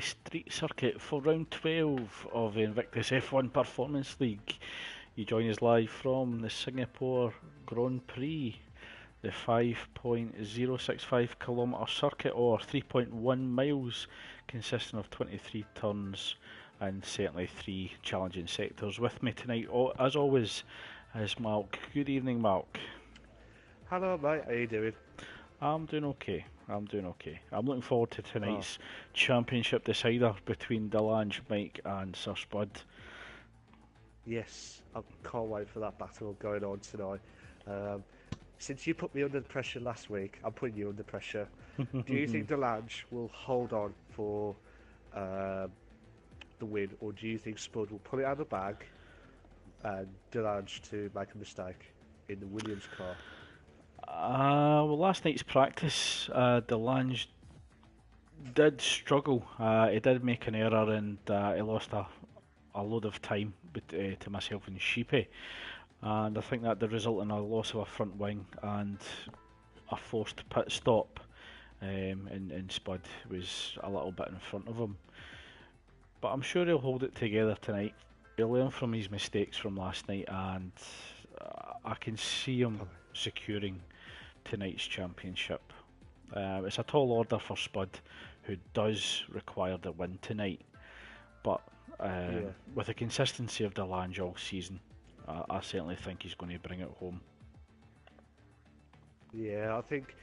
street circuit for round 12 of the Invictus F1 Performance League. You join us live from the Singapore Grand Prix, the 5.065 kilometre circuit, or 3.1 miles, consisting of 23 turns and certainly 3 challenging sectors. With me tonight, as always, is Mark. Good evening, Mark. Hello, mate. How you doing? I'm doing okay. I'm looking forward to tonight's championship decider between Delange, Mike, and Sir Spud. Yes, I can't wait for that battle going on tonight. Since you put me under pressure last week, I'm putting you under pressure. Do you think Delange will hold on for the win, or do you think Spud will pull it out of the bag and Delange to make a mistake in the Williams car? Well, last night's practice, Delange did struggle. He did make an error and he lost a load of time to myself and Sheepy. And I think that did result in a loss of a front wing and a forced pit stop. And Spud was a little bit in front of him. But I'm sure he'll hold it together tonight. He'll learn from his mistakes from last night, and I can see him securing tonight's championship. It's a tall order for Spud, who does require the win tonight. But with the consistency of Delange all season, I certainly think he's going to bring it home. Yeah, I think,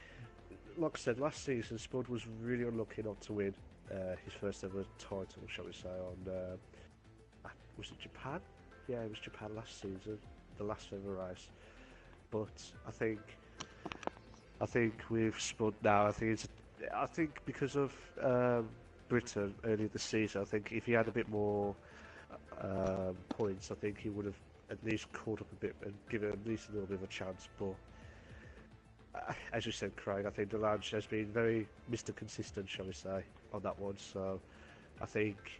like I said, last season Spud was really unlucky not to win his first ever title, shall we say, on, was it Japan? Yeah, it was Japan last season, the last ever race. But I think with Spud now, I think because of Britain earlier this season, I think if he had a bit more points, I think he would have at least caught up a bit and given at least a little bit of a chance. But as you said, Craig, I think Delange has been very Mr. Consistent, shall we say, on that one. So I think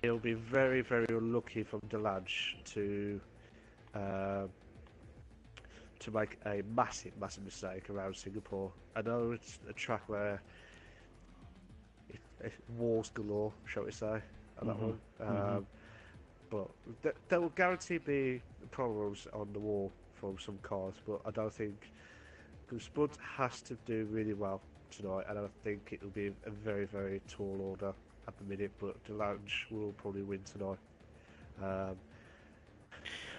it'll be very, very unlucky from Delange to make a massive mistake around Singapore. I know it's a track where it wars galore, shall we say, on that one. But there will guarantee be problems on the wall from some cars, but I don't think, because Spud has to do really well tonight, and I think it will be a very, very tall order at the minute, but Delange will probably win tonight.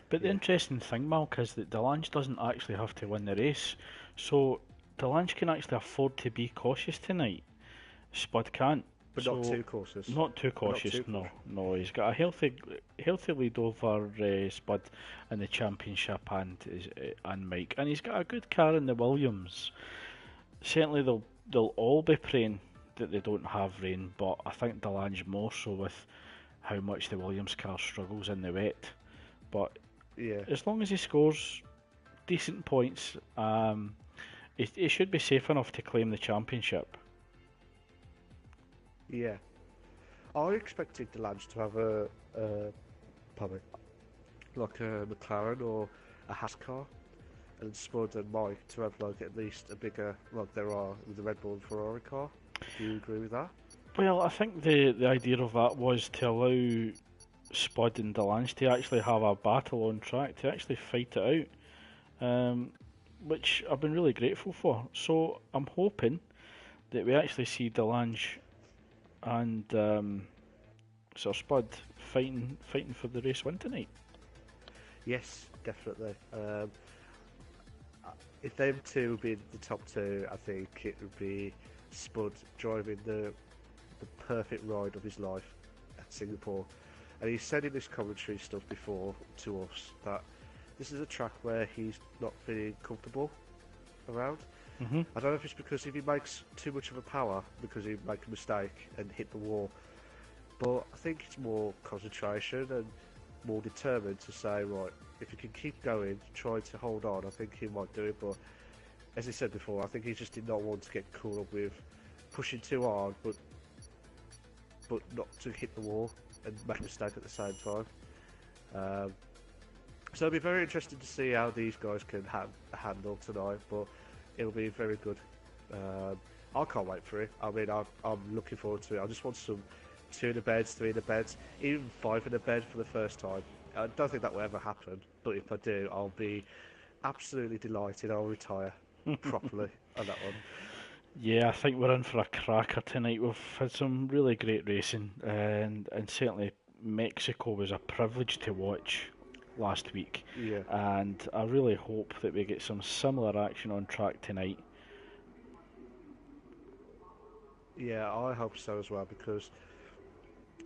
But the interesting thing, Malk, is that Delange doesn't actually have to win the race. So Delange can actually afford to be cautious tonight. Spud can't. But so, not too cautious. Not too cautious, no. He's got a healthy lead over Spud in the championship and Mike. And he's got a good car in the Williams. Certainly they'll all be praying that they don't have rain, but I think Delange more so with how much the Williams car struggles in the wet. But yeah, as long as he scores decent points, he should be safe enough to claim the championship. Yeah, I expected Delange to have a McLaren or a Haas car, and Spud and Mike to have like at least a bigger, like there are with the Red Bull and Ferrari car. Do you agree with that? Well, I think the idea of that was to allow Spud and Delange to actually have a battle on track, to actually fight it out, which I've been really grateful for. So I'm hoping that we actually see Delange and Sir Spud fighting for the race win tonight. Yes, definitely. If them two would be the top two, I think it would be Spud driving the perfect ride of his life at Singapore. And he said in his commentary stuff before to us that this is a track where he's not feeling comfortable around. I don't know if it's because if he makes too much of a power, because he make a mistake and hit the wall, but I think it's more concentration and more determined to say, right, if he can keep going, try to hold on, I think he might do it. But as he said before, I think he just did not want to get caught up with pushing too hard, but not to hit the wall and make a mistake at the same time. So it'll be very interesting to see how these guys can handle tonight, but it'll be very good. I can't wait for it. I mean, I'm looking forward to it. I just want some 2 in the beds, 3 in the beds, even 5 in the bed for the first time. I don't think that will ever happen, but if I do, I'll be absolutely delighted. I'll retire properly on that one. Yeah, I think we're in for a cracker tonight. We've had some really great racing, and certainly Mexico was a privilege to watch last week. Yeah, And I really hope that we get some similar action on track tonight. yeah, I hope so as well because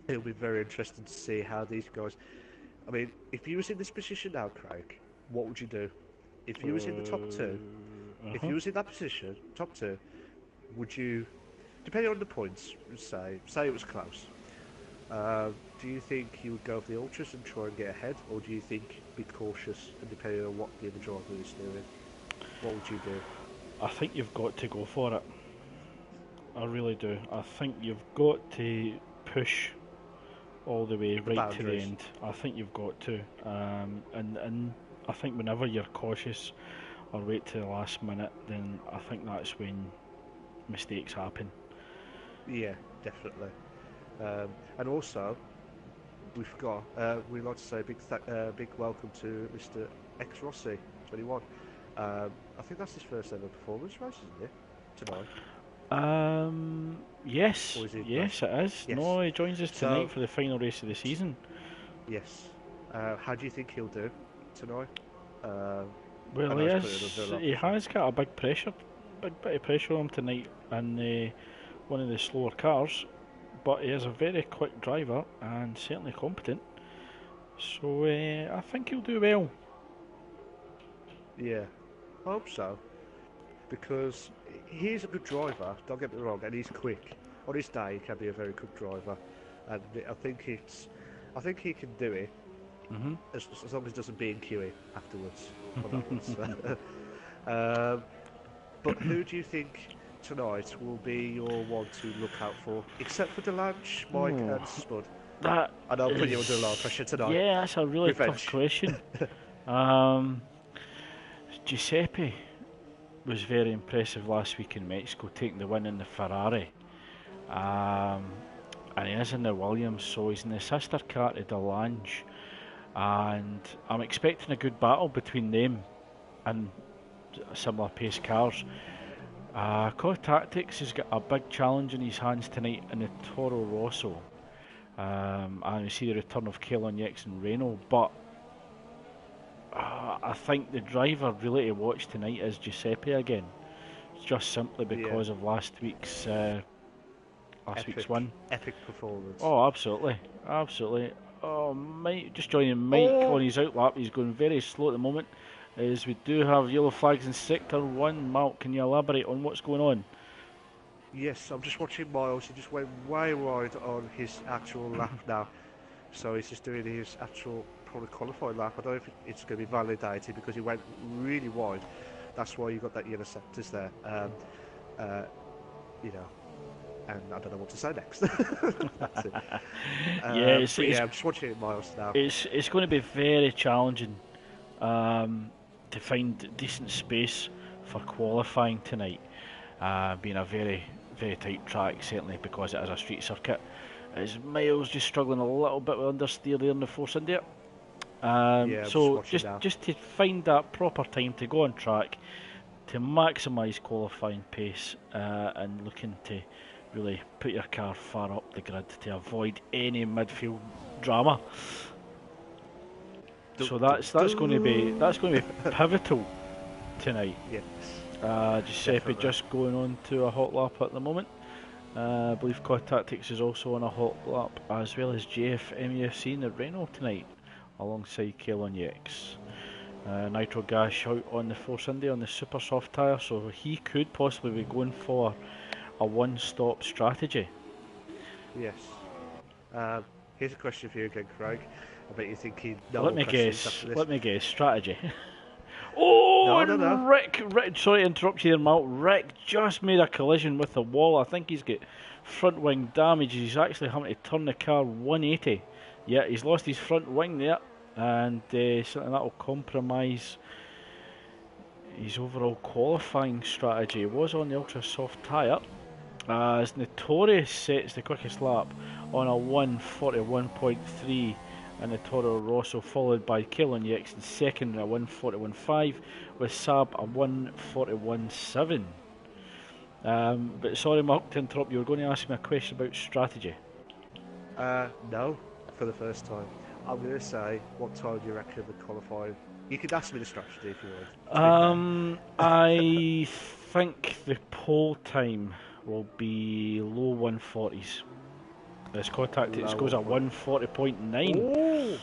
it'll be very interesting to see how these guys. I mean, if you was in this position now, Craig, what would you do? If you was in the top two, if Uh-huh. you was in that position, top two, would you, depending on the points, say it was close, do you think you would go for the ultras and try and get ahead, or do you think be cautious and depending on what the other driver is doing, what would you do? I think you've got to go for it. I really do. I think you've got to push all the way The right to the boundaries. end. I think you've got to. And I think whenever you're cautious or wait to the last minute, then I think that's when mistakes happen. Yeah, definitely. And also, we'd like to say a big welcome to Mr. X Rossi, 21. I think that's his first ever performance race, isn't it? Tonight. Yes, Or is he yes, racing? it is. Yes. No, he joins us tonight So, for the final race of the season. yes. How do you think he'll do tonight? I Well, know he's put it under a lot of he pressure. has got a big bit of pressure on him tonight in one of the slower cars, but he is a very quick driver and certainly competent. So I think he'll do well. Yeah, I hope so. Because he's a good driver, don't get me wrong, and he's quick. On his day, he can be a very good driver. And I think he can do it Hmm. as long as he doesn't B&Q it afterwards on that one. So, um, but who do you think tonight will be your one to look out for, except for Delange, Mike, Oh, and Spud? that I know I'm putting you under a lot of is pressure tonight. yeah, that's a really tough Revenge. question. Um, Giuseppe was very impressive last week in Mexico, taking the win in the Ferrari. Um, and he is in the Williams, so he's in the sister car to Delange. And I'm expecting a good battle between them and similar pace cars. Core Tactics has got a big challenge in his hands tonight in the Toro Rosso. And we see the return of Kellon Yates and Renault, but I think the driver really to watch tonight is Giuseppe again, just simply Yeah, because of last week's epic, win. epic performance. Oh, absolutely, absolutely. Oh, Mike, just joining Mike on Oh, his outlap. He's going very slow at the moment. As we do have yellow flags in sector one. Mark, can you elaborate on what's going on? yes, I'm just watching Miles. He just went way wide on his actual lap now. So he's just doing his actual probably qualifying lap. I don't know if it's going to be validated because he went really wide. That's why you got that yellow sectors there. Uh, you know, and I don't know what to say next. That's it. Yeah, But yeah, I'm just watching Miles now. it's going to be very challenging to find decent space for qualifying tonight. Being a very tight track, certainly because it is a street circuit. Is Miles just struggling a little bit with understeer there in the Force India? Yeah, I'm just So watching now. just to find that proper time to go on track, to maximise qualifying pace, and looking to really put your car far up the grid to avoid any midfield drama. Dun, So dun, that's going to be dun. pivotal tonight. Yes, Giuseppe definitely. just going on to a hot lap at the moment. I believe Core Tactics is also on a hot lap, as well as JF in the Renault tonight, alongside Kellon Yates. Nitro Gas out on the Force India on the super soft tyre, so he could possibly be going for a one-stop strategy. Yes. Um, Here's a question for you again, Craig. I bet you're thinking no Let more me questions guess. after this. Let me guess. Strategy. Oh, No, no, no. and Rick, sorry to interrupt you there, Mal. Rick just made a collision with the wall. I think he's got front wing damage. He's actually having to turn the car 180. Yeah, he's lost his front wing there, and something that will compromise his overall qualifying strategy was on the ultra soft tyre, as Notorious sets the quickest lap on a 1:41.3 in the Toro Rosso, followed by Kellon in second at a 1:41.5, with Saab a 1:41.7. But sorry, Mark, to interrupt. You were going to ask me a question about strategy. No, for the first time. I'm going to say, what time do you reckon the qualifying? You could ask me the strategy if you want. I think the pole time will be low 140s. The Scott Tactics goes at 1:40.9. Oh,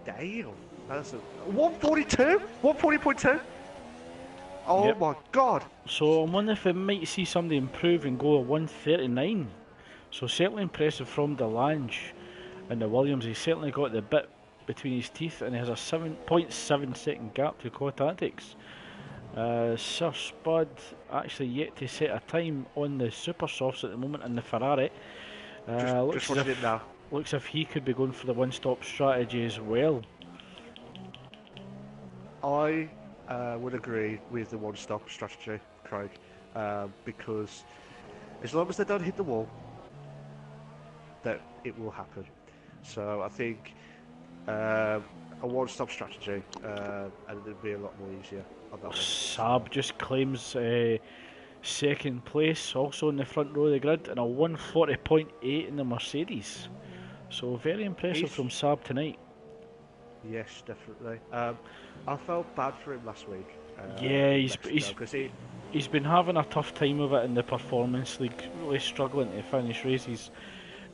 damn! That's a 142, 140.2. Oh Yep. my god! So I'm wondering if we might see somebody improve and go at 1:39. So certainly impressive from Delange and the Williams. He's certainly got the bit between his teeth, and he has a 7.7 second gap to Core Tactics. Sir Spud actually yet to set a time on the super softs at the moment in the Ferrari. Just watching it now. Looks as if he could be going for the one-stop strategy as well. I would agree with the one-stop strategy, Craig, because as long as they don't hit the wall, that it will happen. So I think a one-stop strategy, and it'd be a lot more easier on that one. Saab just claims second place, also in the front row of the grid, and a 1:40.8 in the Mercedes. So very impressive from Saab tonight. Yes, definitely. I felt bad for him last week. Yeah, he's been having a tough time of it in the Performance League, really struggling to finish races.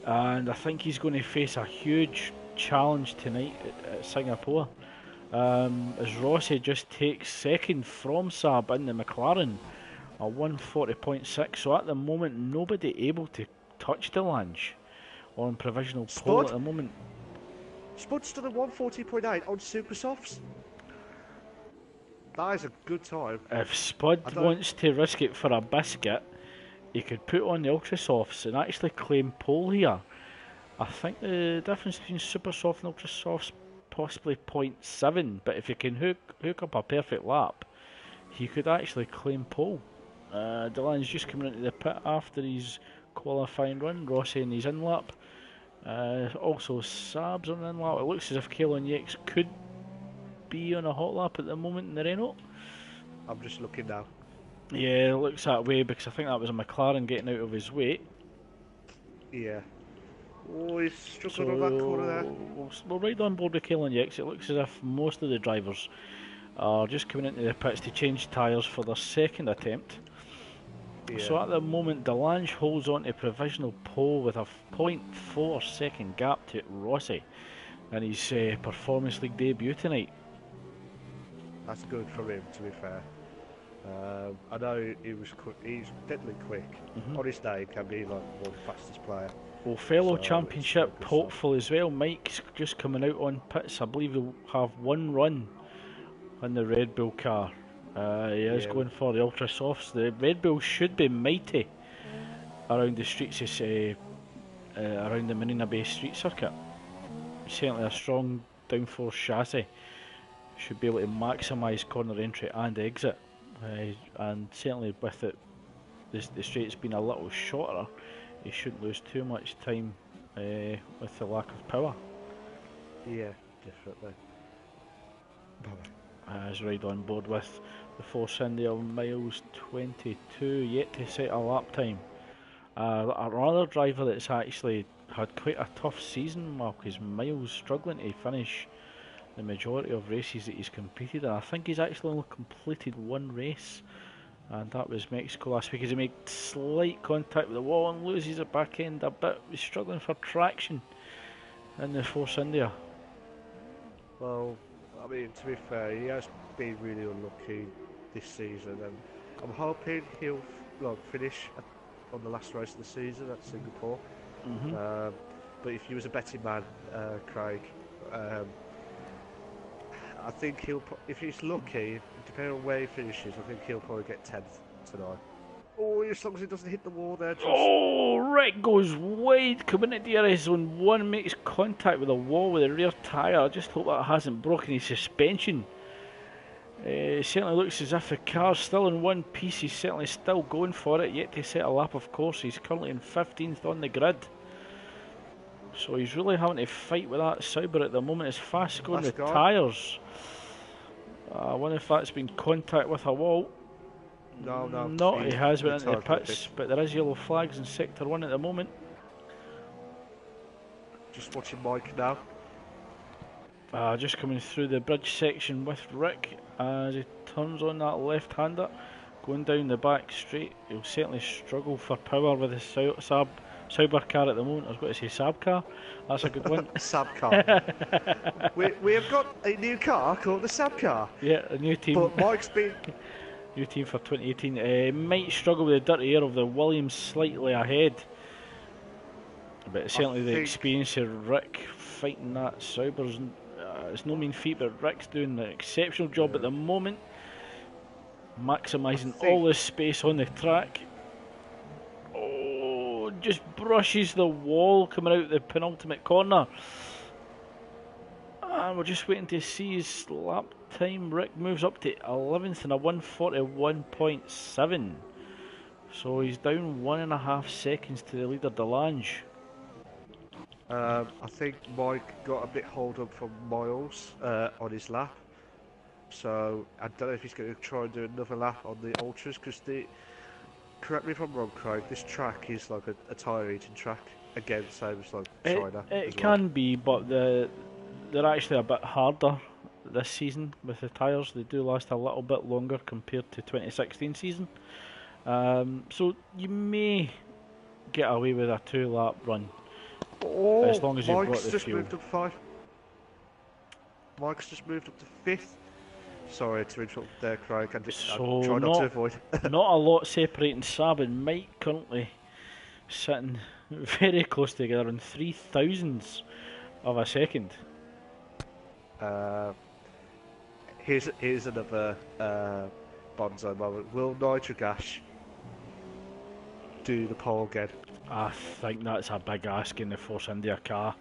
And I think he's going to face a huge challenge tonight at Singapore. As Rossi just takes second from Saab in the McLaren, a 1:40.6. So at the moment, nobody able to touch Delange on provisional pole at the moment. Spud's done a 1:40.8 on Super Softs. That is a good time. If Spud wants to risk it for a biscuit, he could put on the Ultra Softs and actually claim pole here. I think the difference between Super Soft and Ultra Softs possibly 0.7, but if he can hook up a perfect lap, he could actually claim pole. Delange's just coming into the pit after his qualifying run, Rossi in his in-lap. Also Saab's on the in-lap. It looks as if Kellon could be on a hot lap at the moment in the Renault. I'm just looking now. Yeah, it looks that way because I think that was a McLaren getting out of his way. Yeah. Oh, he's struggling on that corner there. We'll ride on board with Kellon. It looks as if most of the drivers are just coming into the pits to change tyres for their second attempt. Yeah. So at the moment, Delange holds on to provisional pole with a 0.4 second gap to Rossi in his Performance League debut tonight. That's good for him, to be fair. I know he's deadly quick. On his day, he can be like one of the fastest player. Well, fellow championship hopeful as well, Mike's just coming out on pits. I believe he'll have one run in the Red Bull car. He is going for the Ultra Softs. The Red Bull should be mighty around the streets, around the Marina Bay street circuit. Certainly a strong downforce chassis. Should be able to maximise corner entry and exit. And certainly with it, the straight's been a little shorter, he shouldn't lose too much time with the lack of power. Yeah, definitely. As ride on board with the Force India miles 22, yet to set a lap time. Another driver that's actually had quite a tough season, Mark, is Miles, struggling to finish the majority of races that he's competed in. I think he's actually only completed one race, and that was Mexico last week, as he made slight contact with the wall and loses the back end a bit. He's struggling for traction in the Force India. Well, I mean, to be fair, he has been really unlucky this season, and I'm hoping he'll finish on the last race of the season at Singapore. But if he was a betting man, Craig, I think if he's lucky, depending on where he finishes, I think he'll probably get 10th tonight. Oh, as long as he doesn't hit the wall there. Oh, Rick goes wide, coming into DRS zone 1, makes contact with the wall with the rear tyre. I just hope that hasn't broken his suspension. It certainly looks as if the car's still in one piece. He's certainly still going for it, yet to set a lap, of course. He's currently in 15th on the grid. So he's really having to fight with that Sauber at the moment. It's fast going the tyres. I wonder if that's been contact with a wall. No, he has went into the pits, but there is yellow flags in Sector 1 at the moment. Just watching Mike now. Just coming through the bridge section with Rick as he turns on that left-hander. Going down the back straight. He'll certainly struggle for power with his Sauber car at the moment. I was going to say Saab car. That's a good one. Saab car. we have got a new car called the Saab car. Yeah, a new team. But Mike's been... New team for 2018. Might struggle with the dirty air of the Williams slightly ahead. But certainly the experience of Rick fighting that Sauber's... it's no mean feat, but Rick's doing an exceptional job at the moment. Maximising all the space on the track. Oh, just brushes the wall coming out the penultimate corner. And we're just waiting to see his lap time. Rick moves up to 11th in a 1:41.7. So he's down 1.5 seconds to the leader, Delange. I think Mike got a bit hold up from Miles on his lap. So I don't know if he's going to try and do another lap on the Ultras, because correct me if I'm wrong, Craig, this track is like a tyre eating track. Again, same as like China. It can be, but they're actually a bit harder this season with the tyres. They do last a little bit longer compared to 2016 season. So you may get away with a 2-lap run. As long as you've got the fuel. Moved up 5. Mike's just moved up to 5th. Sorry to interrupt there, Craig. I'm trying not to avoid. Not a lot separating Saab and Mike currently sitting very close together in 0.003 of a second. Here's another Bonzo moment. Will Nitrogash do the pole again? I think that's a big ask in the Force India car.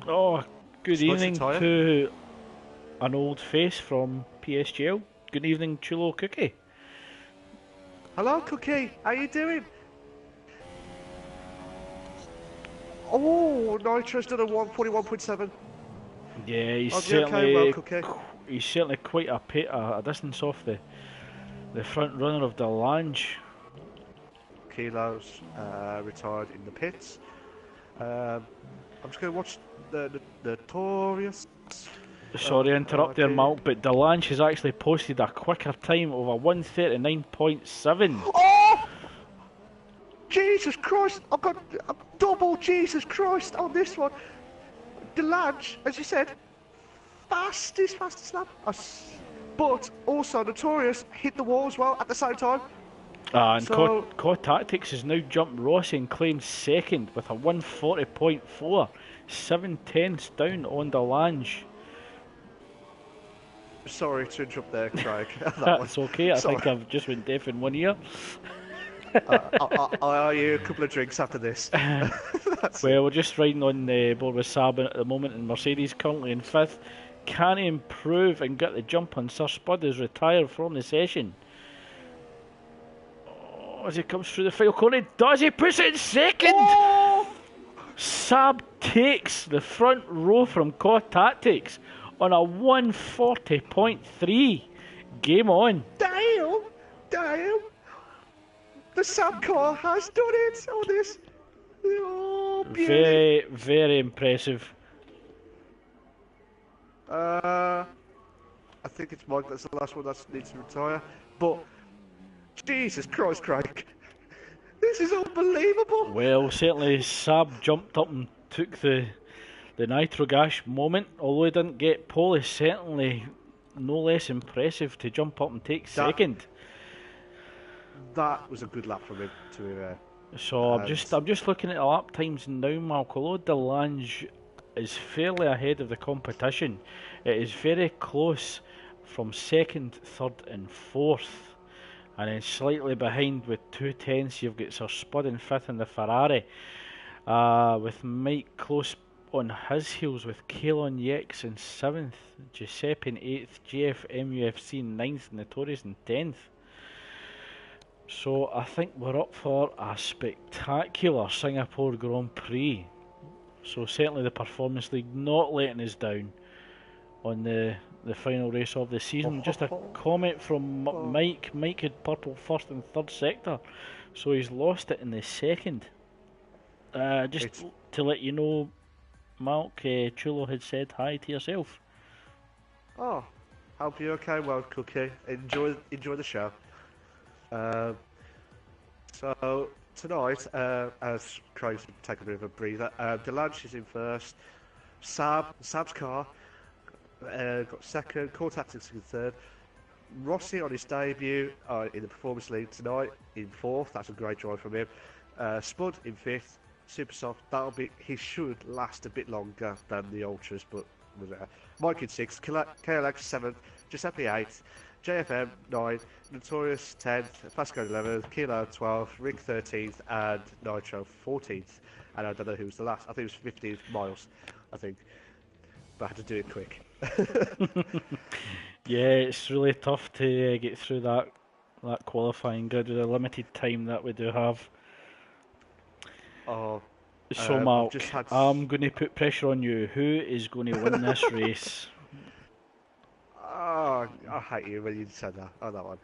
Oh, good evening to an old face from PSGL. Good evening, Chulo Cookie. Hello, Cookie. How you doing? Oh, Nitro's done a 1:41.7. Yeah, he's certainly quite a distance off the front runner of Delange. Kilos retired in the pits. I'm just going to watch the Notorious. Sorry to interrupt there, Malk, but Delange has actually posted a quicker time of a 1:39.7. Oh! Jesus Christ! I've got a double Jesus Christ on this one. Delange, as you said, fastest lap. But also Notorious hit the wall as well at the same time. And so, Core Tactics has now jumped Rossi and claimed second with a 1:40.4, 7/10 down on Delange. Sorry to interrupt there, Craig. That's okay, I think I've just went deaf in one ear. I owe you a couple of drinks after this. Well, we're just riding on the board with Saab at the moment, and Mercedes currently in 5th. Can he improve and get the jump on Sir Spud is retired from the session? As he comes through the final corner, does he push it in second? Oh! Saab takes the front row from Core Tactics on a 1:40.3. Game on. Damn! The Saab car has done it on this. Oh, very, very impressive. I think it's Mike that's the last one that needs to retire. But Jesus Christ, Craig, this is unbelievable. Well, certainly Saab jumped up and took the Nitrogash moment. Although he didn't get pole, it's certainly no less impressive to jump up and take second. That was a good lap from him to be there. So I'm just looking at the lap times now, Mark. Although Delange is fairly ahead of the competition, it is very close from 2nd, 3rd and 4th. And then slightly behind with 2/10, you've got Sir Spud in 5th in the Ferrari. With Mike close on his heels with Kalon Yex in 7th, Giuseppe in 8th, GFMUFC in 9th, Notorious in 10th. So I think we're up for a spectacular Singapore Grand Prix. So certainly the Performance League not letting us down on the final race of the season. Just a comment from Mike. Mike had purple first and third sector, so he's lost it in the second. Just to let you know, Malk, Chulo had said hi to yourself. Oh, hope you're okay, Wild Cookie. Enjoy the show. So tonight, as Craig's taking a bit of a breather, Delange is in first. Sab's car got second. Core Tactics in third. Rossi on his debut in the Performance League tonight in fourth. That's a great drive from him. Spud in fifth. Super soft. He should last a bit longer than the Ultras, but Mike in sixth. KLX seventh. Giuseppe eighth. JFM 9, Notorious 10th, Fastcode 11th, Kilo 12th, Rig 13th, and Nitro 14th. And I don't know who was the last. I think it was 15th Miles, I think. But I had to do it quick. Yeah, it's really tough to get through that qualifying grid with the limited time that we do have. Oh, so Mark, I'm going to put pressure on you. Who is going to win this race? Oh, I hate you when you said that. Oh, that one.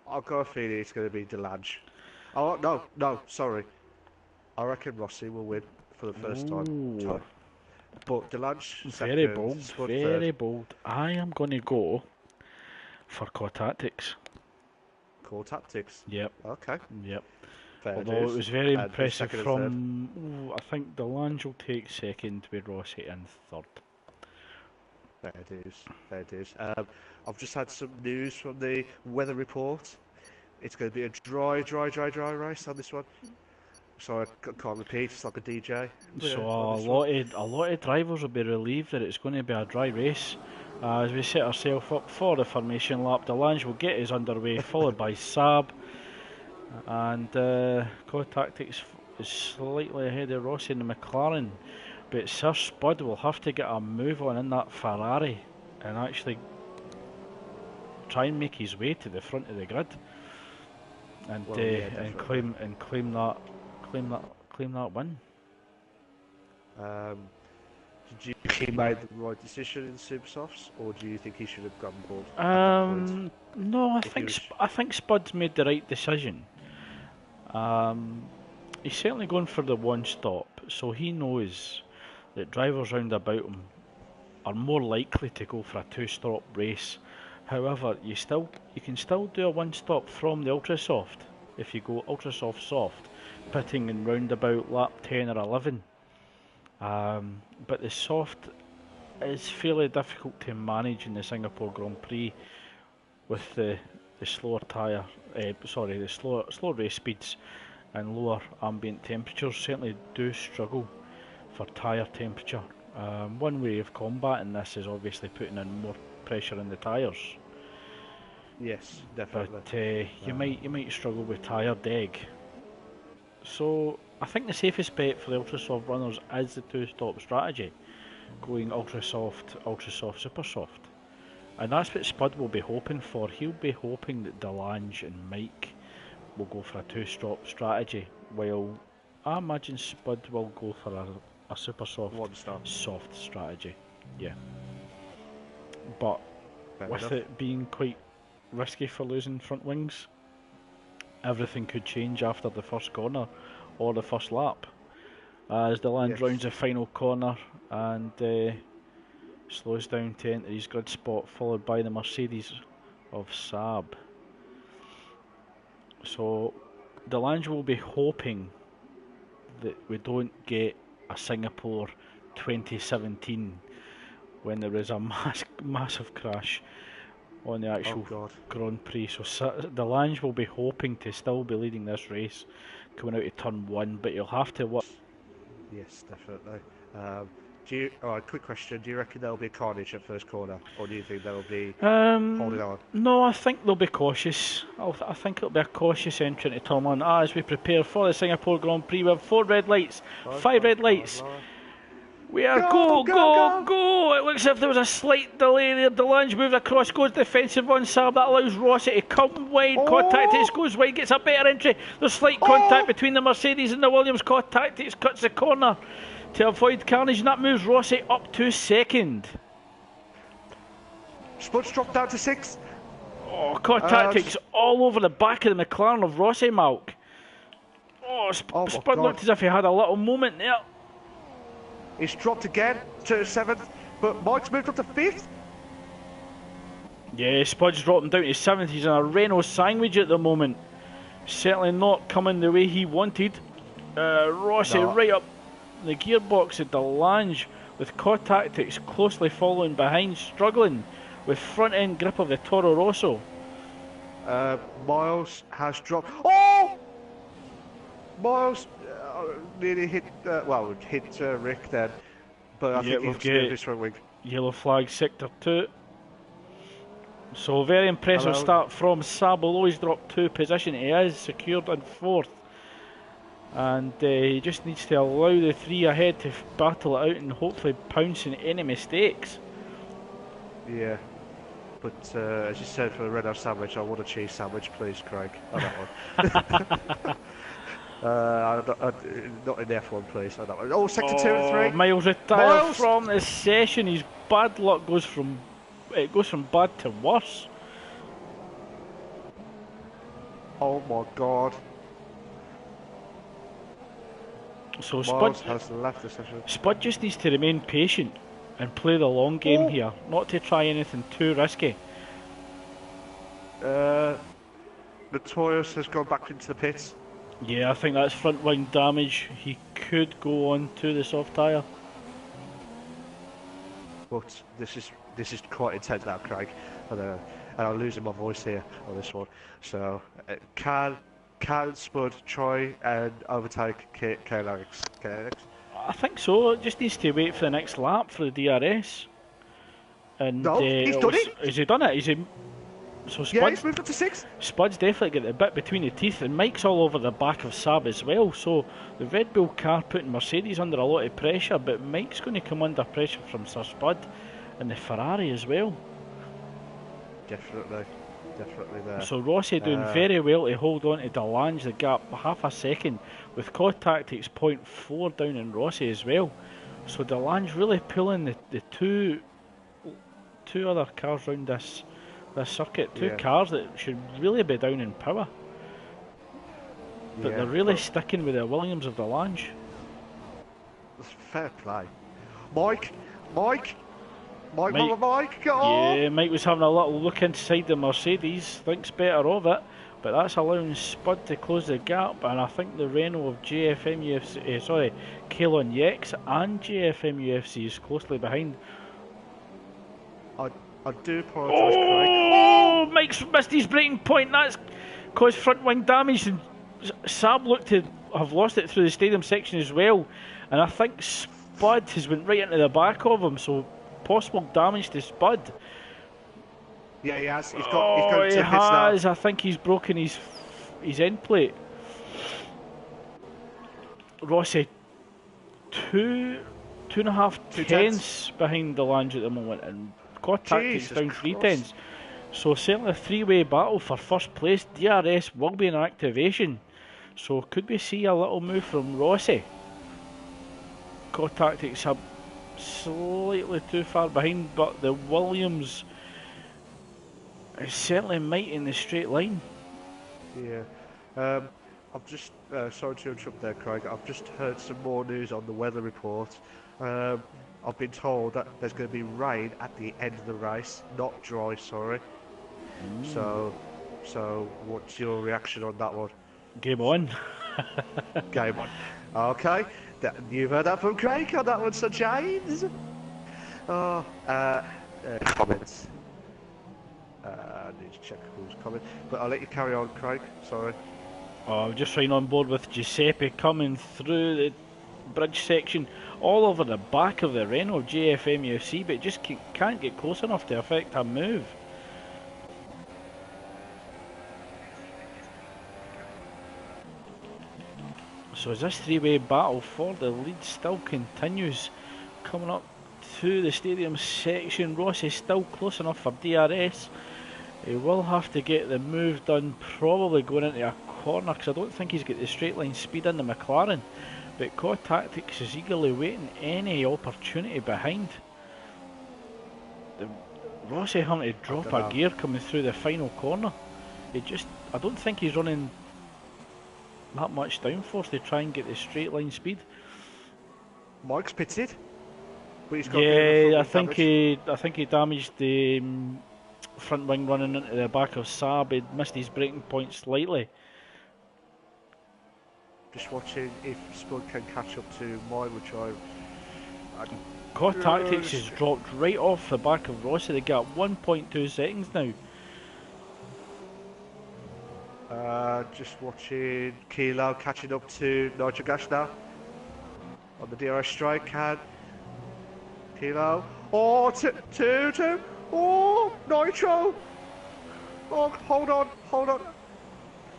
I've got a feeling it's going to be Delange. Oh, no, sorry. I reckon Rossi will win for the first time. But Delange, very bold. I am going to go for Core Tactics. Core Tactics? Yep. Okay. Yep. Although it was very impressive from, I think Delange will take second with Rossi in third. Fair dues. I've just had some news from the weather report. It's going to be a dry race on this one. So I can't repeat, it's like a DJ. So a lot of drivers will be relieved that it's going to be a dry race. As we set ourselves up for the formation lap, Delange will get us underway, followed by Saab. And Core Tactics is slightly ahead of Rossi in the McLaren, but Sir Spud will have to get a move on in that Ferrari and actually try and make his way to the front of the grid and claim that win. Did you think he made the right decision in Super Softs, or do you think he should have gone board? No, I think Spud's made the right decision. He's certainly going for the one stop, so he knows that drivers round about him are more likely to go for a two-stop race. However, you can still do a one stop from the ultra soft if you go ultra soft, pitting in round about lap 10 or 11. But the soft is fairly difficult to manage in the Singapore Grand Prix with the slower slower race speeds and lower ambient temperatures. Certainly do struggle for tyre temperature. One way of combating this is obviously putting in more pressure in the tyres. Yes, definitely. But you might struggle with tyre deg. So I think the safest bet for the ultra soft runners is the two-stop strategy, going ultra soft, super soft. And that's what Spud will be hoping for. He'll be hoping that Delange and Mike will go for a two-stop strategy, while I imagine Spud will go for a super soft strategy. Yeah. But with it being quite risky for losing front wings, everything could change after the first corner or the first lap. As Delange rounds the final corner and slows down to enter his grid spot, followed by the Mercedes of Saab. So Delange will be hoping that we don't get a Singapore 2017 when there was a massive crash on the actual Grand Prix. So Delange will be hoping to still be leading this race coming out of turn 1, but you'll have to work. Yes, definitely. Alright, quick question. Do you reckon there'll be a carnage at first corner? Or do you think there'll be holding on? No, I think they'll be cautious. I think it'll be a cautious entry into Turn 1 as we prepare for the Singapore Grand Prix. We have 4 red lights, 5 red lights. We are go! It looks as if there was a slight delay there. Delange moves across, goes defensive on Saab. That allows Rossi to come wide. Contactix goes wide, gets a better entry. There's slight contact between the Mercedes and the Williams. Contactix cuts the corner to avoid carnage, and that moves Rossi up to second. Spud's dropped down to 6. Oh, Contactix all over the back of the McLaren of Rossi, Malk. Spud looked as if he had a little moment there. He's dropped again to 7th, but Mike's moved up to 5th. Yeah, Spud's dropped him down to 7th. He's in a Renault sandwich at the moment. Certainly not coming the way he wanted. Rossi right up the gearbox at Delange, with Contactix closely following behind, struggling with front end grip of the Toro Rosso. Miles has dropped. Miles nearly hit. Hit Rick then, but I think he's near this front wing. Yellow flag sector 2. So very impressive start from Saab, although he's dropped 2 position. He is secured in 4th. And he just needs to allow the 3 ahead to battle it out and hopefully pounce on any mistakes. Yeah, but as you said, for a Renault sandwich, I want a cheese sandwich, please, Craig. On that one. Not in F1, please. On that one. Oh, sector 2 and 3. Miles retired from the session. His bad luck goes from bad to worse. Oh my God. So Miles has left the session. Spud just needs to remain patient and play the long game here, not to try anything too risky. Notorious has gone back into the pits. Yeah, I think that's front wing damage. He could go on to the soft tyre. But this is quite intense now, Craig. And I'm losing my voice here on this one. So can Spud try and overtake KLX? I think so. It just needs to wait for the next lap for the DRS. And no, he's done it. Has he done it? So he's moved up to 6. Spud's definitely got the bit between the teeth, and Mike's all over the back of Saab as well. So the Red Bull car putting Mercedes under a lot of pressure, but Mike's going to come under pressure from Sir Spud and the Ferrari as well. Definitely there. So Rossi doing very well to hold on to Delange, the gap half a second, with Contactix 0.4 down in Rossi as well. So Delange really pulling the two other cars round this circuit, two cars that should really be down in power. But they're really sticking with the Williams of Delange. Fair play. Mike, get on! Yeah, Mike was having a little look inside the Mercedes, thinks better of it, but that's allowing Spud to close the gap, and I think the Renault of JFM UFC, Kalon Yex and JFM UFC is closely behind. I do apologise, Craig. Oh, Mike's missed his braking point. That's caused front wing damage, and Saab looked to have lost it through the stadium section as well. And I think Spud has went right into the back of him, so possible damage to Spud. Yeah, he has. He's got. He has. I think he's broken his end plate. Rossi, 2.5 tenths behind Delange at the moment, and Contactix down 3 tenths. So certainly a 3-way battle for first place. DRS will be in activation. So could we see a little move from Rossi? Contactix are slightly too far behind, but the Williams is certainly might in the straight line. Yeah. I've just sorry to interrupt there, Craig. I've just heard some more news on the weather report. I've been told that there's going to be rain at the end of the race, not dry, sorry. So what's your reaction on that one? Game on. Game on. Okay, you've heard that from Craig on that one, Sir James. Comments. I need to check who's coming, but I'll let you carry on, Craig. Sorry. I'm just right on board with Giuseppe coming through bridge section all over the back of the Renault JFM UFC, but just can't get close enough to affect a move. So as this three-way battle for the lead still continues, coming up to the stadium section, Ross is still close enough for DRS. He will have to get the move done, probably going into a corner, because I don't think he's got the straight line speed in the McLaren. But Core Tactics is eagerly waiting any opportunity behind. Rossi having to drop a gear coming through the final corner. I don't think he's running that much downforce to try and get the straight line speed. Mike's pitted. But he's got I think he damaged the front wing running into the back of Saab. He missed his braking point slightly. Just watching if Spud can catch up to mine, which I Core Tactics has dropped right off the back of Rossi. They got 1.2 seconds now. Just watching Kilo catching up to Nigel Gash now on the DRS strike. Kilo. Oh, two. Oh, Nitro. Oh, hold on.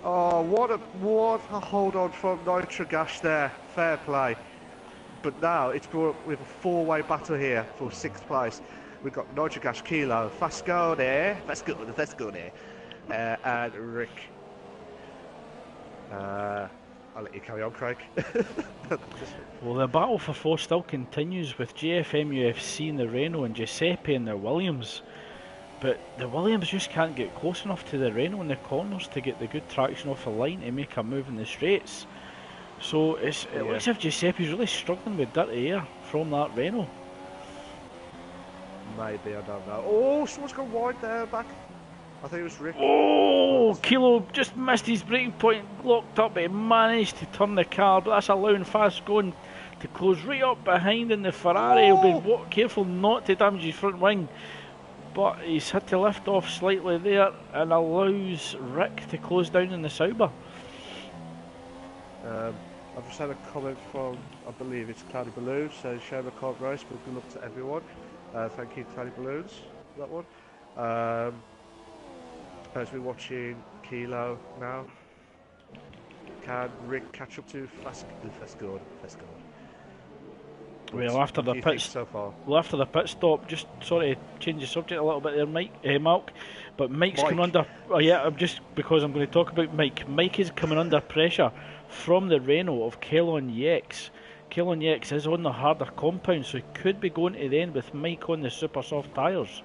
Oh, what a hold on from Nitro Gash there. Fair play. But now it's brought with a four-way battle here for 6th place. We've got Nitro Gash, Kilo, Fascone, and Rick. I'll let you carry on, Craig. Well, the battle for 4 still continues with JFM UFC in the Renault and Giuseppe in the Williams. But the Williams just can't get close enough to the Renault in the corners to get the good traction off the line to make a move in the straights. So it looks as if Giuseppe's really struggling with dirty air from that Renault. Maybe, I don't know. Oh, someone's gone wide there back. I think it was Rick. Oh, Kilo just missed his braking point, locked up. He managed to turn the car, but that's allowing Fascone to close right up behind in the Ferrari. He'll be careful not to damage his front wing, but he's had to lift off slightly there and allows Rick to close down in the Sauber. I've just had a comment from, I believe it's Cloudy Balloons, says Sherman can't race, but good luck to everyone. Thank you, Cloudy Balloons, for that one. As we're watching Kilo now, can Rick catch up to Fascone? Well, after the pit stop, just sorry to change the subject a little bit there, Malk, but Mike's coming under. Oh yeah, because I'm going to talk about Mike. Mike is coming under pressure from the Renault of Kellon Yex. Kellon Yex is on the harder compound, so he could be going to the end with Mike on the super soft tyres.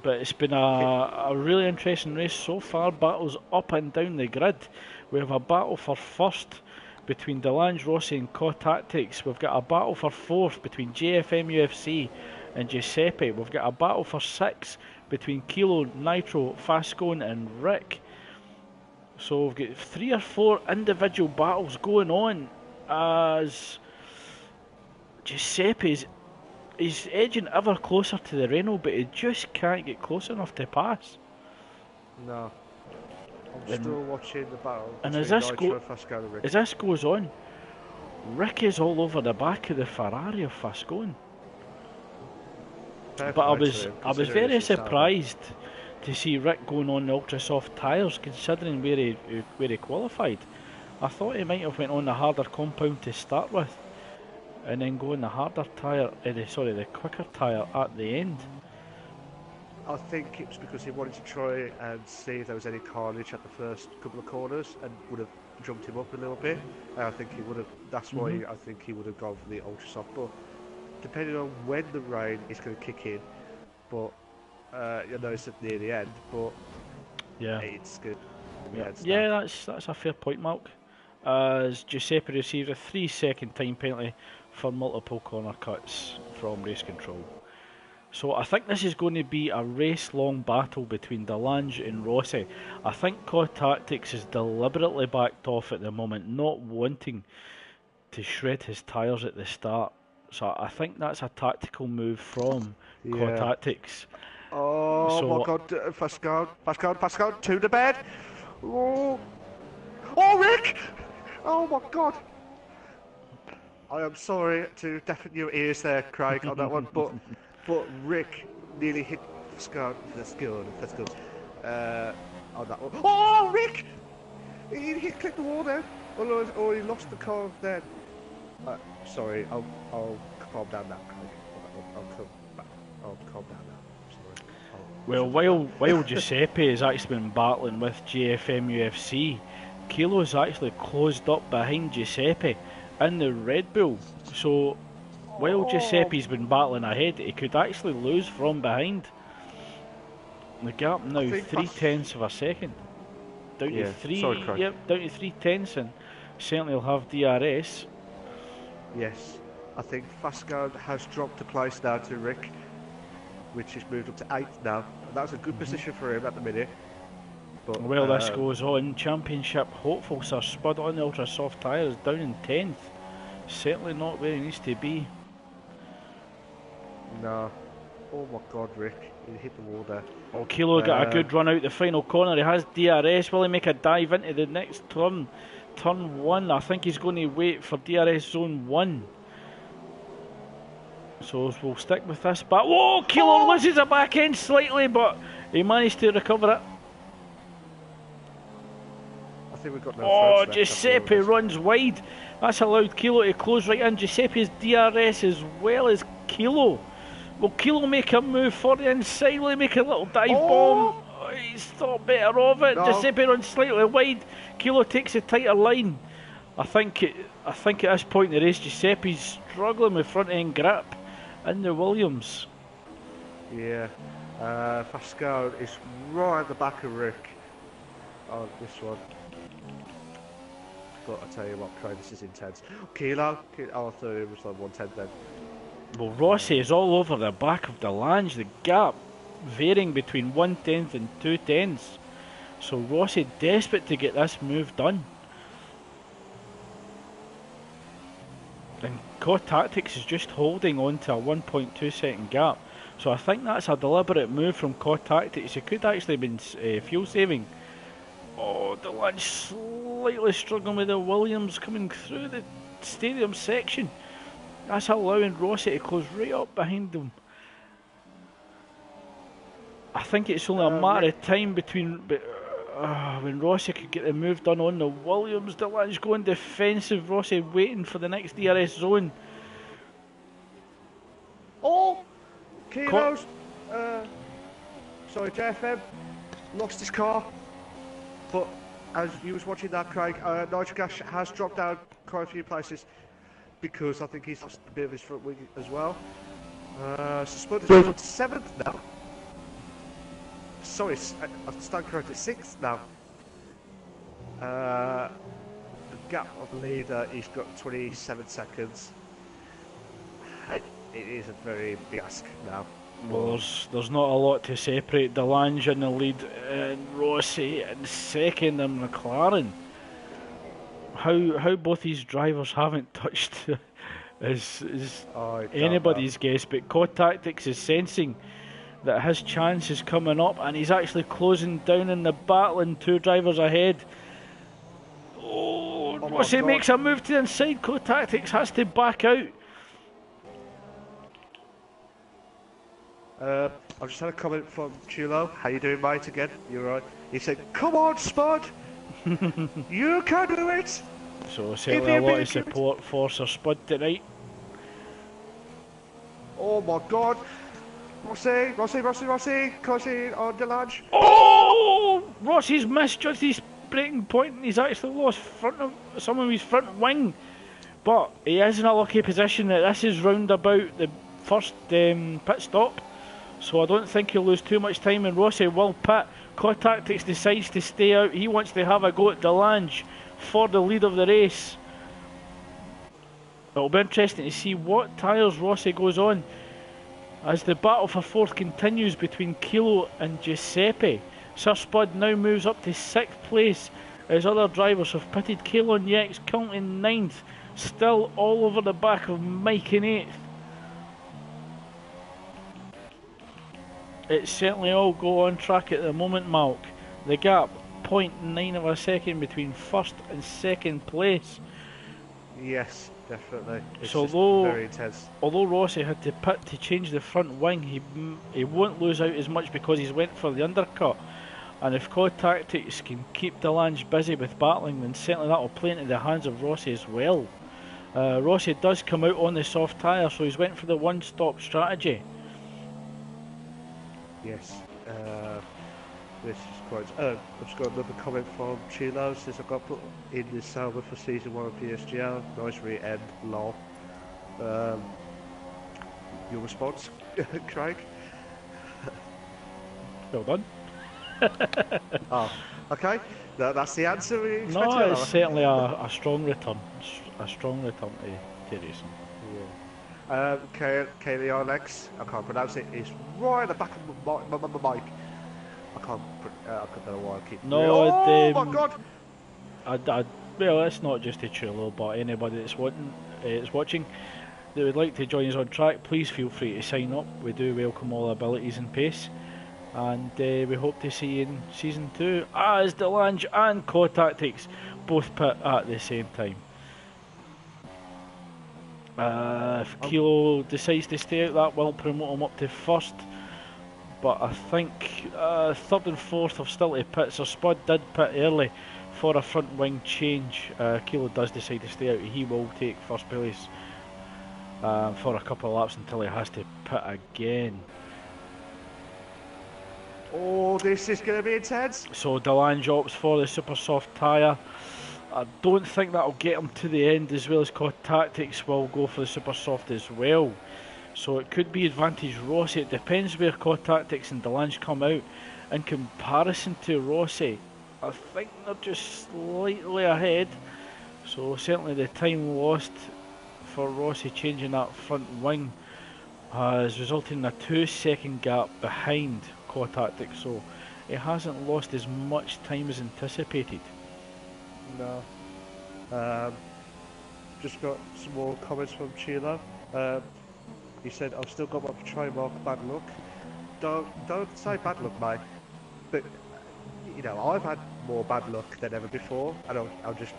But it's been a really interesting race so far. Battles up and down the grid. We have a battle for first between Delange, Rossi and Core Tactics. We've got a battle for fourth between JFM UFC and Giuseppe. We've got a battle for sixth between Kilo, Nitro, Fascone and Rick. So we've got 3 or 4 individual battles going on as Giuseppe's he's edging ever closer to the Renault, but he just can't get close enough to pass. No. I'm still watching the battle. And as this goes on, Rick is all over the back of the Ferrari of Fascone. But I was very surprised to see Rick going on the ultra soft tyres, considering where he qualified. I thought he might have went on the harder compound to start with, and then go on the harder tyre, the quicker tyre at the end. I think it was because he wanted to try and see if there was any carnage at the first couple of corners and would have jumped him up a little bit. I think he would have. That's why I think he would have gone for the ultra soft. But depending on when the rain is going to kick in, but it's near the end. But yeah, it's good. Yeah, that's a fair point, Mark. As Giuseppe received a 3-second time penalty for multiple corner cuts from race control. So I think this is going to be a race-long battle between Delange and Rossi. I think Core Tactics is deliberately backed off at the moment, not wanting to shred his tyres at the start. So I think that's a tactical move from Core Tactics. Oh my God, Fascone, to the bed. Oh, Rick! Oh my God! I am sorry to deafen your ears there, Craig, on that one, but Rick nearly hit Scott. That's good. That's good. On that one. Oh, Rick! He clicked the wall there, or he lost the car then. Sorry, I'll calm down now, Craig. I'll come back. I'll calm down now. Sorry. Well, while Giuseppe has actually been battling with JFM UFC, Kilo's actually closed up behind Giuseppe in the Red Bull. So while Giuseppe's been battling ahead, he could actually lose from behind. The gap now 3/10 of a second. Down to three. Sorry, Craig. Yep, down to 3/10, and certainly will have DRS. Yes, I think Fastguard has dropped a place now to Rick, which has moved up to 8th now. And that's a good position for him at the minute. But, well, this goes on. Championship hopefuls are spud on the ultra soft tyres, down in 10th. Certainly not where he needs to be. No. Oh my God, Rick, he hit the wall there. Oh, Kilo got a good run out the final corner. He has DRS. Will he make a dive into the next turn? Turn 1. I think he's going to wait for DRS zone 1. So we'll stick with this. But whoa, Kilo loses a back end slightly, but he managed to recover it. I think we've got no Oh, Giuseppe runs wide. That's allowed Kilo to close right in. Giuseppe's DRS as well as Kilo. Will Kilo make a move for the inside? Will he make a little dive bomb? Oh, he's thought better of it. No. Giuseppe runs slightly wide. Kilo takes a tighter line. I think at this point in the race, Giuseppe's struggling with front end grip in the Williams. Yeah, Pascal is right at the back of Rick on this one. But I tell you what, Craig, this is intense. Kilo, oh, I thought it was like 110 then. Well, Rossi is all over the back of the Lange, the gap varying between 1/10 and 2/10. So Rossi desperate to get this move done. And COD Tactics is just holding on to a 1.2 second gap. So I think that's a deliberate move from COD Tactics. It could actually have been fuel saving. Oh, the Lange slightly struggling with the Williams coming through the stadium section. That's allowing Rossi to close right up behind them. I think it's only a matter of time between when Rossi could get the move done on the Williams. The Lange going defensive. Rossi waiting for the next DRS zone. Oh! Kilos! Sorry, JFM lost his car. But as you was watching that, Craig, Nigel Gash has dropped down quite a few places because I think he's lost a bit of his front wing as well. So Spud is on 7th now. Sorry, I stand corrected, 6th now. The gap of the leader, he's got 27 seconds. It is a very big ask now. Well, there's not a lot to separate the Lange in the lead and Rossi in second and McLaren. How both these drivers haven't touched is anybody's guess, but COD Tactics is sensing that his chance is coming up and he's actually closing down in the battle and 2 drivers ahead. Oh, Rossi makes a move to the inside. COD Tactics has to back out. I've just had a comment from Chulo. How you doing, mate? Again, you're right. He said, "Come on, Spud, you can do it." So certainly a lot of support for Sir Spud tonight. Oh my God, Rossi on the Lange. Oh, Rossi's misjudged his braking point and he's actually lost some of his front wing. But he is in a lucky position that this is round about the first pit stop. So I don't think he'll lose too much time, and Rossi will pit. COD Tactics decides to stay out. He wants to have a go at the Lange for the lead of the race. It'll be interesting to see what tyres Rossi goes on as the battle for 4th continues between Kilo and Giuseppe. Sir Spud now moves up to 6th place as other drivers have pitted. Kilo and Yex currently 9th, still all over the back of Mike in 8th. It's certainly all go on track at the moment, Malk. The gap, 0.9 of a second between 1st and 2nd place. Yes, definitely. It's So just very intense. although Rossi had to pit to change the front wing, he won't lose out as much because he's went for the undercut. And if COD Tactics can keep Delange busy with battling, then certainly that will play into the hands of Rossi as well. Rossi does come out on the soft tyre, so he's went for the one-stop strategy. Yes. This is quite. I've just got another comment from Chilo. Says I got put in the Sauber for season 1 of PSGL. Nice re-end, lol. Um, your response, Craig? Well done. Oh, okay. That's the answer we expected. No, it's certainly a strong return. A strong return to racing. Yeah. Kaylee Alex, I can't pronounce it. It's right at the back of my mic. I don't know why I keep. No, oh my god! well, it's not just a Chulo, but anybody that's watching that would like to join us on track, please feel free to sign up. We do welcome all abilities and pace, and we hope to see you in season 2 as Delange and COD Tactics both pit at the same time. If Kilo decides to stay out, that will promote him up to first. But I think 3rd and 4th have still to pit, so Spud did pit early for a front wing change. Kilo does decide to stay out, he will take first place for a couple of laps until he has to pit again. Oh, this is going to be intense. So Delange opts for the super soft tyre. I don't think that'll get him to the end, as well as COD Tactics will go for the super soft as well. So it could be advantage Rossi. It depends where COD Tactics and Delange come out. In comparison to Rossi, I think they're just slightly ahead. So certainly the time lost for Rossi changing that front wing has resulted in a 2-second gap behind COD Tactics. So he hasn't lost as much time as anticipated. No. Just got some more comments from Chilo. He said, I've still got my trademark bad luck. Don't say bad luck, mate. But, you know, I've had more bad luck than ever before, and I'll just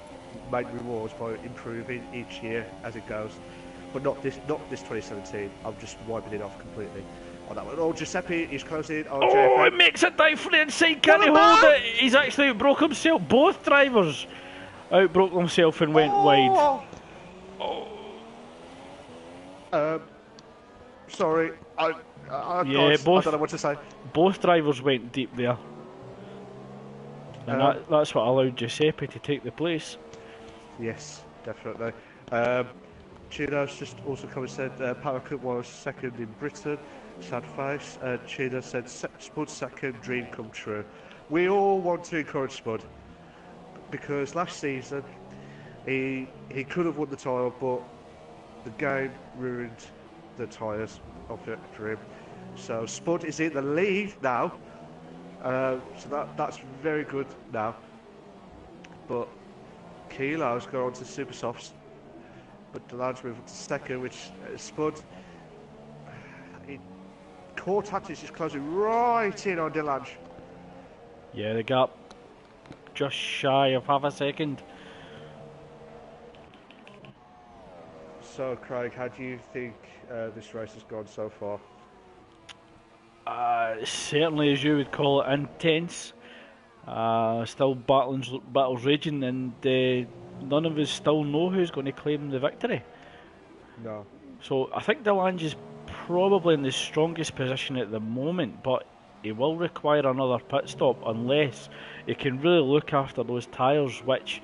make rewards by improving each year as it goes. But not this 2017. I'm just wiping it off completely on that one. Oh, Giuseppe, he's closing. Oh, JFM. It makes a dive for the inside. Can he hold it? He's actually outbroke himself. Both drivers outbroke themselves and went wide. Sorry, I don't know what to say. Both drivers went deep there, and that's what allowed Giuseppe to take the place. Yes, definitely. Chino's just also come and said Paracut was second in Britain. Sad face. Chino said Spud's second, dream come true. We all want to encourage Spud because last season he could have won the title, but the game ruined the tyres for him. So Spud is in the lead now. So that's very good now. But Kilo's gone on to super softs. But Delange moved to second, which Spud. COD Tactics is closing right in on Delange. Yeah, the gap just shy of half a second. So, Craig, how do you think this race has gone so far? Certainly, as you would call it, intense. Still battles raging, and none of us still know who's going to claim the victory. No. So I think Delange is probably in the strongest position at the moment, but he will require another pit stop unless he can really look after those tyres, which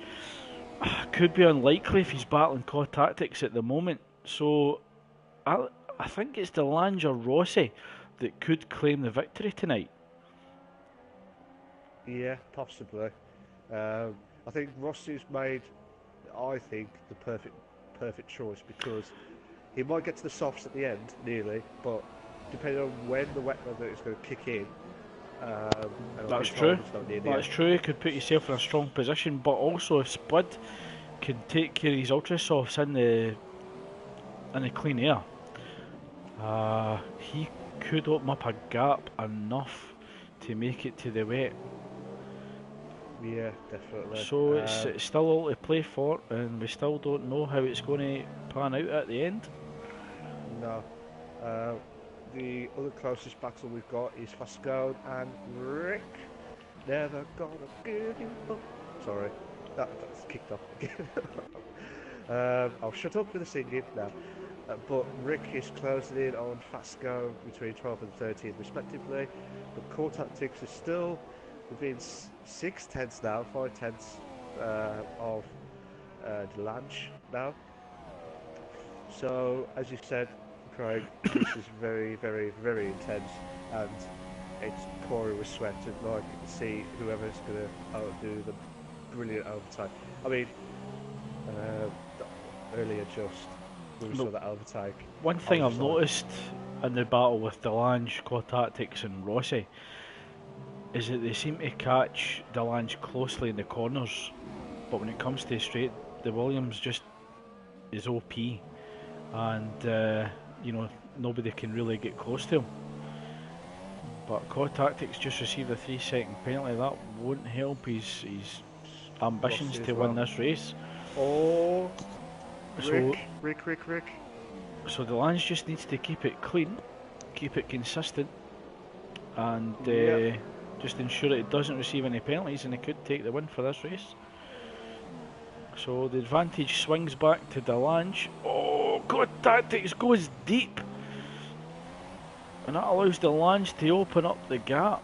could be unlikely if he's battling COD Tactics at the moment. So I think it's Delange or Rossi that could claim the victory tonight. Yeah, possibly. I think Rossi's made, I think, the perfect choice because he might get to the softs at the end, nearly, but depending on when the wet weather is going to kick in. That's true. That's true. He could put himself in a strong position, but also if Spud can take care of his ultra softs in the clean air, he could open up a gap enough to make it to the wet. Yeah, definitely. So it's still all to play for, and we still don't know how it's going to pan out at the end. No. Uh, the other closest battle we've got is Fascone and Rick. Never gonna give you up. Sorry, that's kicked off again. I'll shut up with the singing now. But Rick is closing in on Fasco between 12 and 13 respectively. But Core Tactics is still within 6/10 now, 5/10 of Delange now. So, as you said, Craig, this is very, very, very intense, and it's pouring with sweat, and like you can see whoever's going to outdo the brilliant overtake. I mean, earlier just we saw that overtake. One thing I've noticed in the battle with Delange, Core Tactics and Rossi is that they seem to catch Delange closely in the corners, but when it comes to straight, the Williams just is OP, and you know, nobody can really get close to him. But Core Tactics just received a 3-second penalty. That won't help his ambitions to win this race. Oh, so Rick. So Delange just needs to keep it clean, keep it consistent, and just ensure that it doesn't receive any penalties, and it could take the win for this race. So the advantage swings back to Delange. Oh, Core Tactics goes deep, and that allows Delange to open up the gap.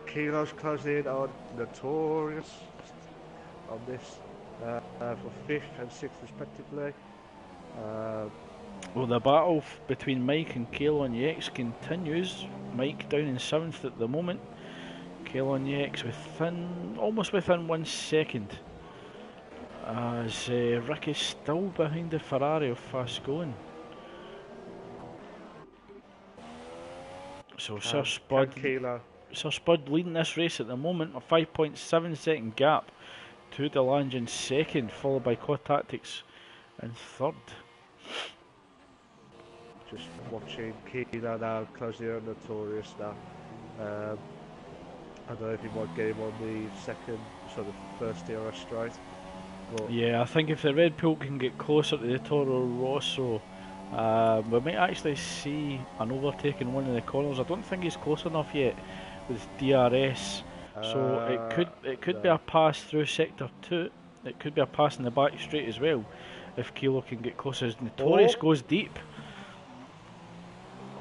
Kilo's closing in on Notorious on this for 5th and 6th respectively. Well, the battle between Mike and Kalo on the X continues. Mike down in 7th at the moment. Kalo on the X almost within 1 second. As Rick is still behind the Ferrari of Fascone. So Sir Spud leading this race at the moment, a 5.7 second gap to Delange in 2nd, followed by Core Tactics in 3rd. Just watching Kilo now closing on Notorious now. I don't know if he might get him on the second, sort of first DRS straight. But yeah, I think if the Red Bull can get closer to the Toro Rosso, we might actually see an overtake in one of the corners. I don't think he's close enough yet with DRS, so it could be a pass through sector 2. It could be a pass in the back straight as well if Kilo can get closer. As Notorious goes deep.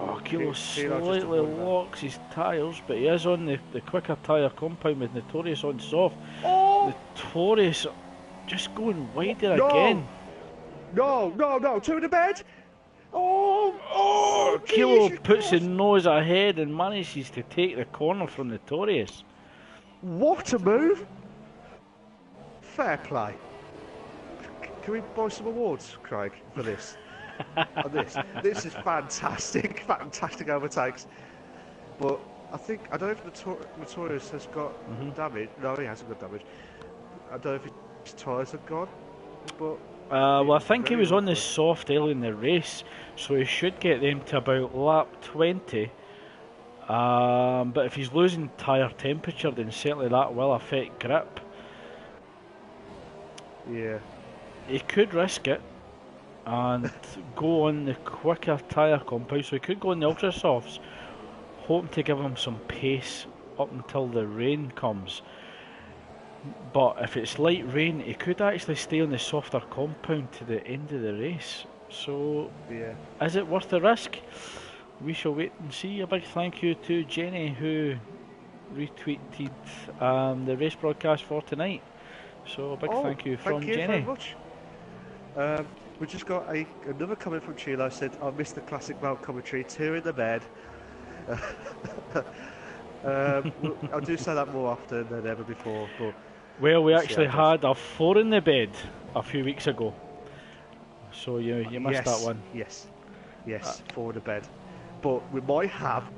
Oh, Kilo slightly locks his tyres, but he is on the quicker tyre compound with Notorious on soft. Oh! Notorious just going wider again. No, to the bed! Oh, Kilo puts his nose ahead and manages to take the corner from Notorious. What a move! Fair play. Can we buy some awards, Craig, for this? This is fantastic overtakes. But I don't know if Notorious has got damage. No, he hasn't got damage. I don't know if his tyres have gone. But well, I think he was on the soft early in the race, so he should get them to about lap 20. But if he's losing tyre temperature, then certainly that will affect grip. Yeah. He could risk it and go on the quicker tyre compound, so he could go on the ultra softs, hoping to give him some pace up until the rain comes. But if it's light rain, he could actually stay on the softer compound to the end of the race. So, yeah. Is it worth the risk? We shall wait and see. A big thank you to Jenny, who retweeted the race broadcast for tonight. So a big thank you from Jenny. Thank you very much. We just got another comment from Chilo. Said, "I missed the classic Mount commentary. 2 in the bed." I do say that more often than ever before. But well, we actually had a 4 in the bed a few weeks ago. So you missed that one. Yes, 4 in the bed. But we might have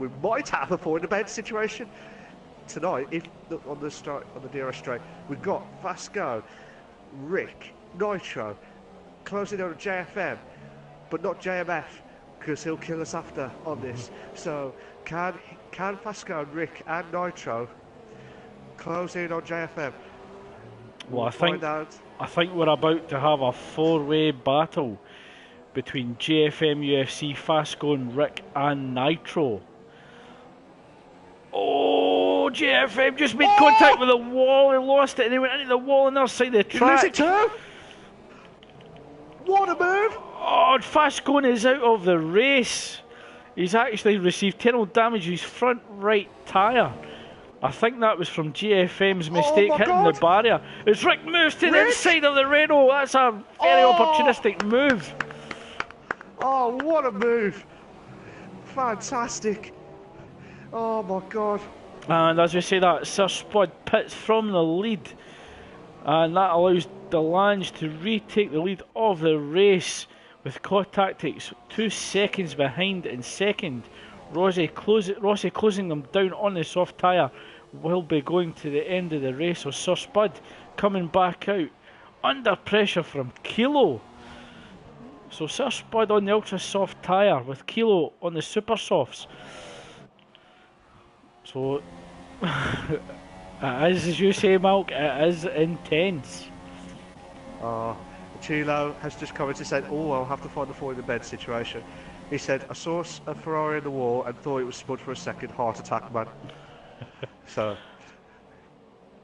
a 4 in the bed situation tonight. If on the DRS straight, we've got Fasco, Rick, Nitro, closing on JFM, but not JMF, because he'll kill us after on this. So can Can Pascal, Rick, and Nitro close in on JFM? Well, We'll find out. I think we're about to have a four-way battle between JFM UFC, Fastcone, Rick, and Nitro. Oh, JFM just made contact with the wall. He lost it and he went into the wall on the other side of the track. Lose it too? What a move! Oh, Fastcone is out of the race. He's actually received terrible damage to his front right tyre. I think that was from GFM's mistake hitting the barrier. As Rick moves to the inside of the Renault, that's a very opportunistic move. Oh, what a move! Fantastic! Oh my god! And as we say that, Sir Spud pits from the lead, and that allows Delange to retake the lead of the race with Core Tactics 2 seconds behind in second. Rossi closing them down on the soft tyre will be going to the end of the race. So Sir Spud coming back out under pressure from Kilo. So Sir Spud on the ultra soft tyre with Kilo on the super softs. So it is, as you say, Malk, it is intense. Chilo has just commented saying, "Oh, I'll have to find the fall in the bed situation." He said, "I saw a Ferrari in the wall and thought it was Spud for a second. Heart attack, man." So,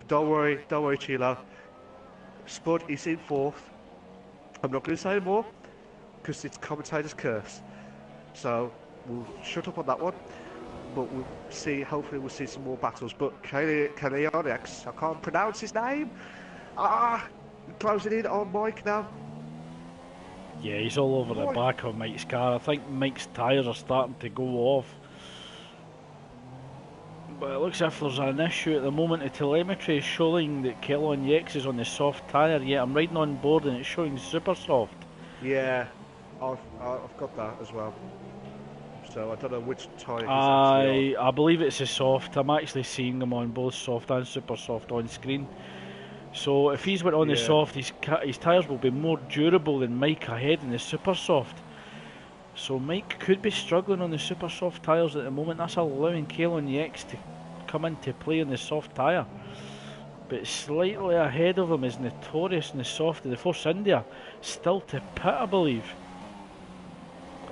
don't worry, Chilo. Spud is in fourth. I'm not going to say more because it's commentator's curse. So we'll shut up on that one. But we'll see. Hopefully, we'll see some more battles. But Kalionix, I can't pronounce his name. Closing in on Mike now. Yeah, he's all over the back of Mike's car. I think Mike's tyres are starting to go off. But it looks as if there's an issue at the moment. The telemetry is showing that Kellon Yex is on the soft tyre. Yeah, I'm riding on board and it's showing super soft. Yeah, I've got that as well. So I don't know which tyre he's actually on. I believe it's a soft. I'm actually seeing them on both soft and super soft on screen. So if he's went on the soft, his tyres will be more durable than Mike ahead in the super soft. So Mike could be struggling on the super soft tyres at the moment. That's allowing Kalon Yex to come into play on the soft tyre. But slightly ahead of him is Notorious in the soft of the Force India. Still to pit, I believe.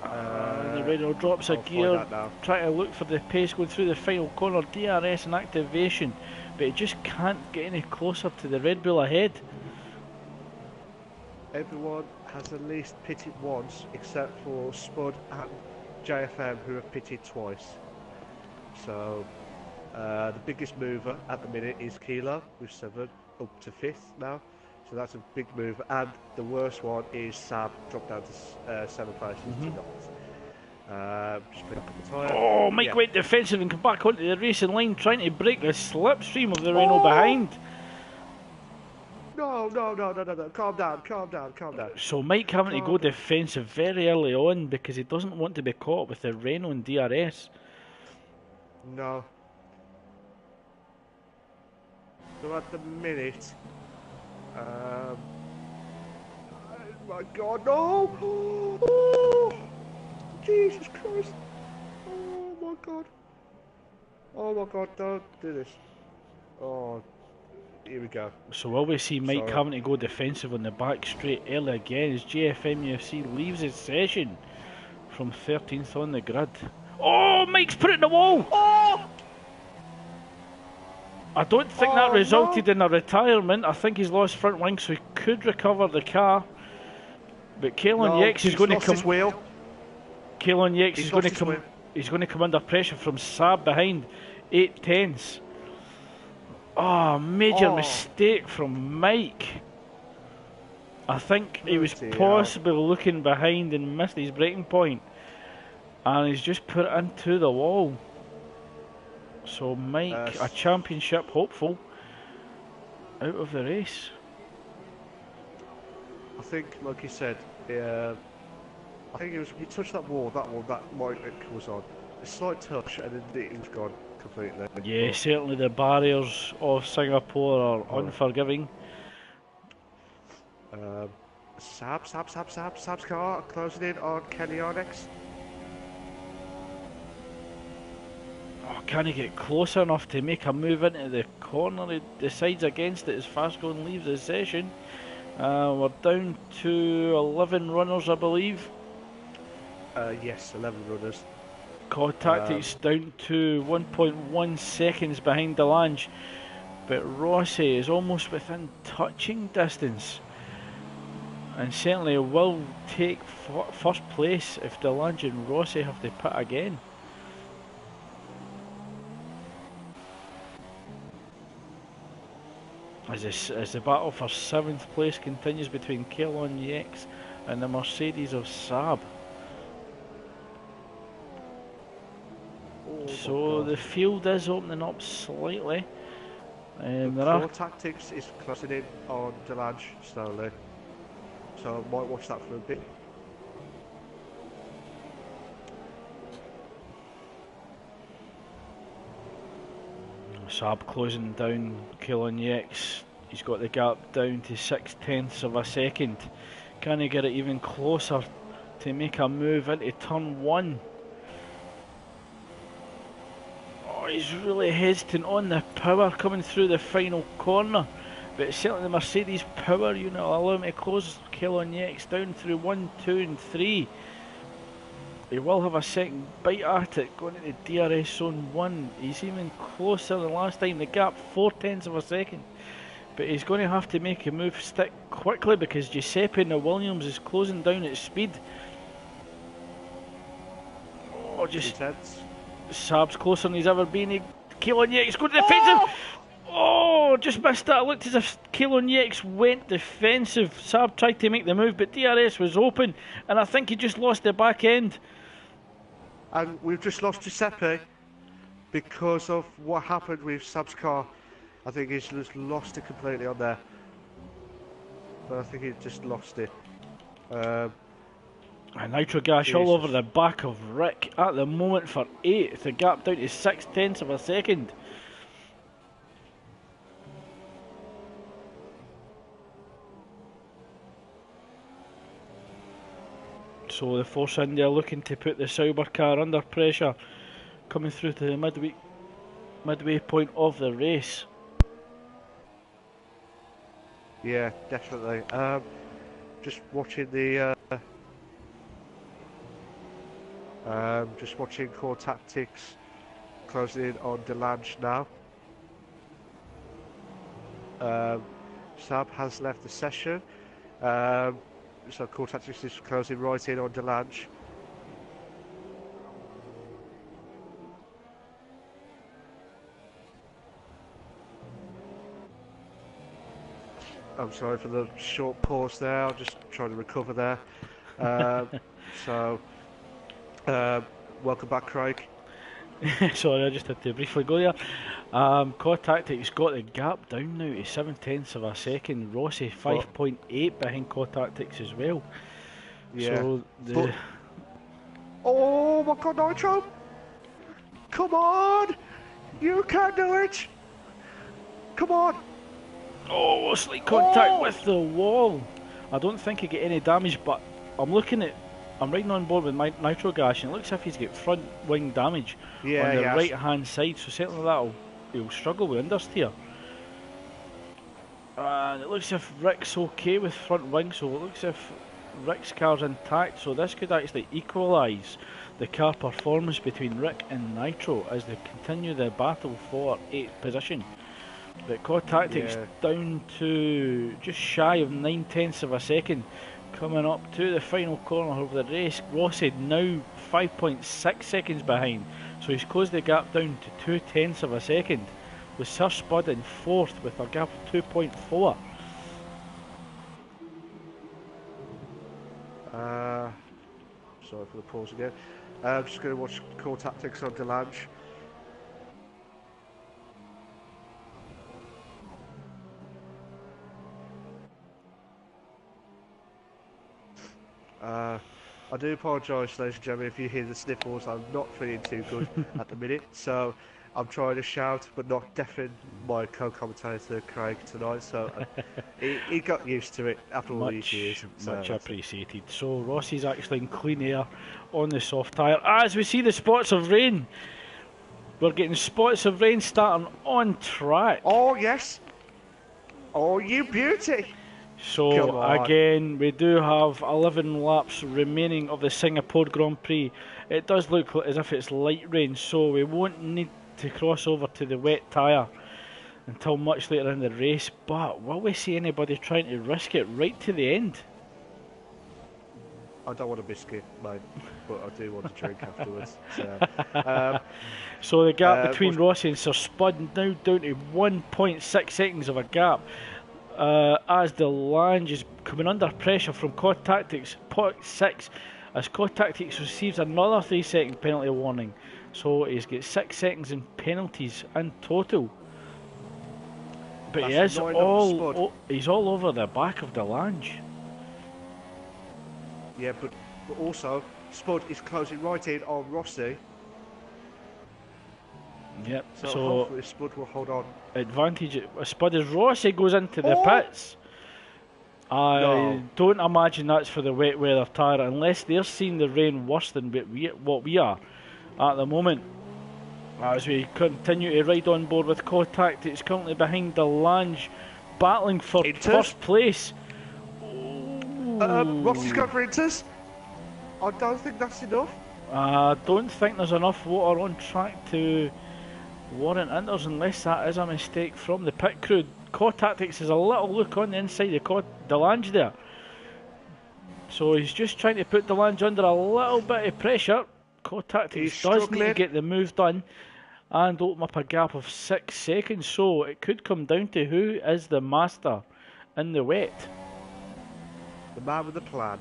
And the Renault drops a gear, trying to look for the pace going through the final corner. DRS and activation, but it just can't get any closer to the Red Bull ahead. Everyone has at least pitted once, except for Spud and JFM, who have pitted twice. So the biggest mover at the minute is Kilo with 7 up to 5th now. So that's a big move, and the worst one is Sab, dropped down to 7 places to not. Just pick up the tyre. Oh, Mike went defensive and come back onto the racing line, trying to break the slipstream of the Renault behind. No, calm down. So Mike having to go defensive very early on because he doesn't want to be caught with the Renault and DRS. No. So at the minute, oh my God, no! Oh, Jesus Christ! Oh my God! Don't do this. Oh, here we go. So will we see Mike having to go defensive on the back straight early again as JFM UFC leaves his session from 13th on the grid? Oh, Mike's put it in the wall! Oh! I don't think that resulted in a retirement. I think he's lost front wing, so he could recover the car. But Kalon Yex is going to come. Kalon Yex is going to come. He's going to come under pressure from Saab behind 8/10ths. Oh, major mistake from Mike. I think he was possibly looking behind and missed his braking point, and he's just put it into the wall. So Mike, a championship hopeful, out of the race. I think, like he said, I think he touched that wall that Mike was on. A slight touch and then it was gone completely. Yeah, certainly the barriers of Singapore are unforgiving. Sab's car closing in on Kelly Onyx. Oh, can he get closer enough to make a move into the corner? He decides against it as Fasco leaves the session. We're down to 11 runners, I believe. Yes, 11 runners. Core Tactics down to 1.1 seconds behind Delange, but Rossi is almost within touching distance, and certainly will take first place if Delange and Rossi have to pit again. As the battle for 7th place continues between Kelon Yex and the Mercedes of Saab. Oh So the field is opening up slightly. Core Tactics is closing in on Delange slowly, so I might watch that for a bit. Saab closing down Kelon Yex. He's got the gap down to 6/10 of a second. Can he get it even closer to make a move into turn 1? Oh, he's really hesitant on the power coming through the final corner, but certainly the Mercedes power unit will allow him to close Kelon Yex down through 1, 2 and 3. He will have a second bite at it going into DRS zone 1. He's even closer than last time, the gap 4/10 of a second. But he's going to have to make a move stick quickly because Giuseppe in the Williams is closing down at speed. Oh, just Saab's closer than he's ever been. Kelon Yex going to defensive. Oh, just missed that. It looked as if Kelon Yex went defensive. Saab tried to make the move, but DRS was open, and I think he just lost the back end. And we've just lost Giuseppe because of what happened with Saab's car. I think he's just lost it completely on there. But I think he just lost it. And Nitro Gash all over the back of Rick at the moment for 8th. The gap down to 6/10 of a second. So the Force India looking to put the Sauber car under pressure, coming through to the midway point of the race. Yeah, definitely. Just watching the just watching Core Tactics closing in on Delange now. Saab has left the session. So Core Tactics is closing right in on Delange. I'm sorry for the short pause there, I'm just trying to recover there. Welcome back, Craig. Sorry, I just had to briefly go there. Core Tactics got the gap down now to 7/10 of a second. Rossi 5.8 behind Core Tactics as well. Yeah. So the oh my God, Nitro! Come on! You can do it! Come on! oh, slight contact with the wall. I don't think he get any damage, but I'm riding on board with my Nitro Gash, and it looks as if he's got front wing damage on the right hand side. So certainly he'll struggle with understeer. And it looks as if Rick's okay with front wing, so it looks as if Rick's car's intact. So this could actually equalise the car performance between Rick and Nitro as they continue the battle for 8th position. But Core Tactics down to just shy of 9/10 of a second, coming up to the final corner of the race. Rossi now 5.6 seconds behind, so he's closed the gap down to 2/10 of a second, with Sir Spud in 4th with a gap of 2.4. Sorry for the pause again. I'm just going to watch Core Tactics on Delange. I do apologise, ladies and gentlemen, if you hear the sniffles. I'm not feeling too good at the minute, so I'm trying to shout but not deafen my co-commentator Craig tonight, so he got used to it after all these years. Much appreciated. So Rossi's actually in clean air on the soft tyre as we see the spots of rain. We're getting spots of rain starting on track. Oh, yes. Oh, you beauty. So again, we do have 11 laps remaining of the Singapore Grand Prix. It does look as if it's light rain, so we won't need to cross over to the wet tyre until much later in the race. But will we see anybody trying to risk it right to the end? I don't want a biscuit, mate, but I do want a drink afterwards. So the gap between Rossi and Sir Spud now down to 1.6 seconds of a gap. As Delange is coming under pressure from Core Tactics, pot 6, as Core Tactics receives another 3-second penalty warning. So he's got 6 seconds in penalties in total. But he's all over the back of Delange. Yeah, but also Spud is closing right in on Rossi. Yep. So hopefully Spud will hold on. Advantage Spud as Rossi goes into the pits. I don't imagine that's for the wet weather tyre unless they're seeing the rain worse than what we are at the moment. As we continue to ride on board with Core Tactics, currently behind Delange, battling for first place. Rossi's going for Inters. I don't think that's enough. I don't think there's enough water on track to warrant Inters unless that is a mistake from the pit crew. Core Tactics has a little look on the inside of Delange there. So he's just trying to put Delange under a little bit of pressure. Core Tactics does need to get the move done and open up a gap of 6 seconds. So it could come down to who is the master in the wet. The man with the plan.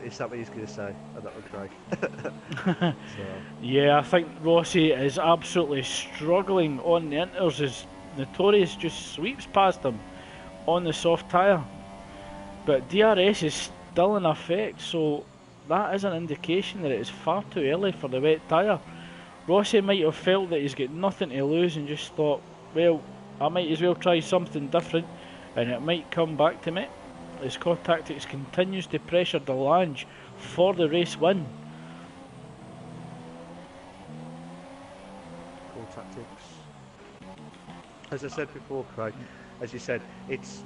Is that what he's going to say? And that was great. Yeah, I think Rossi is absolutely struggling on the inters as Notorious just sweeps past him on the soft tyre. But DRS is still in effect, so that is an indication that it is far too early for the wet tyre. Rossi might have felt that he's got nothing to lose and just thought, well, I might as well try something different and it might come back to me. As Core Tactics continues to pressure Delange for the race win. Core Tactics. As I said before, Craig, as you said, it's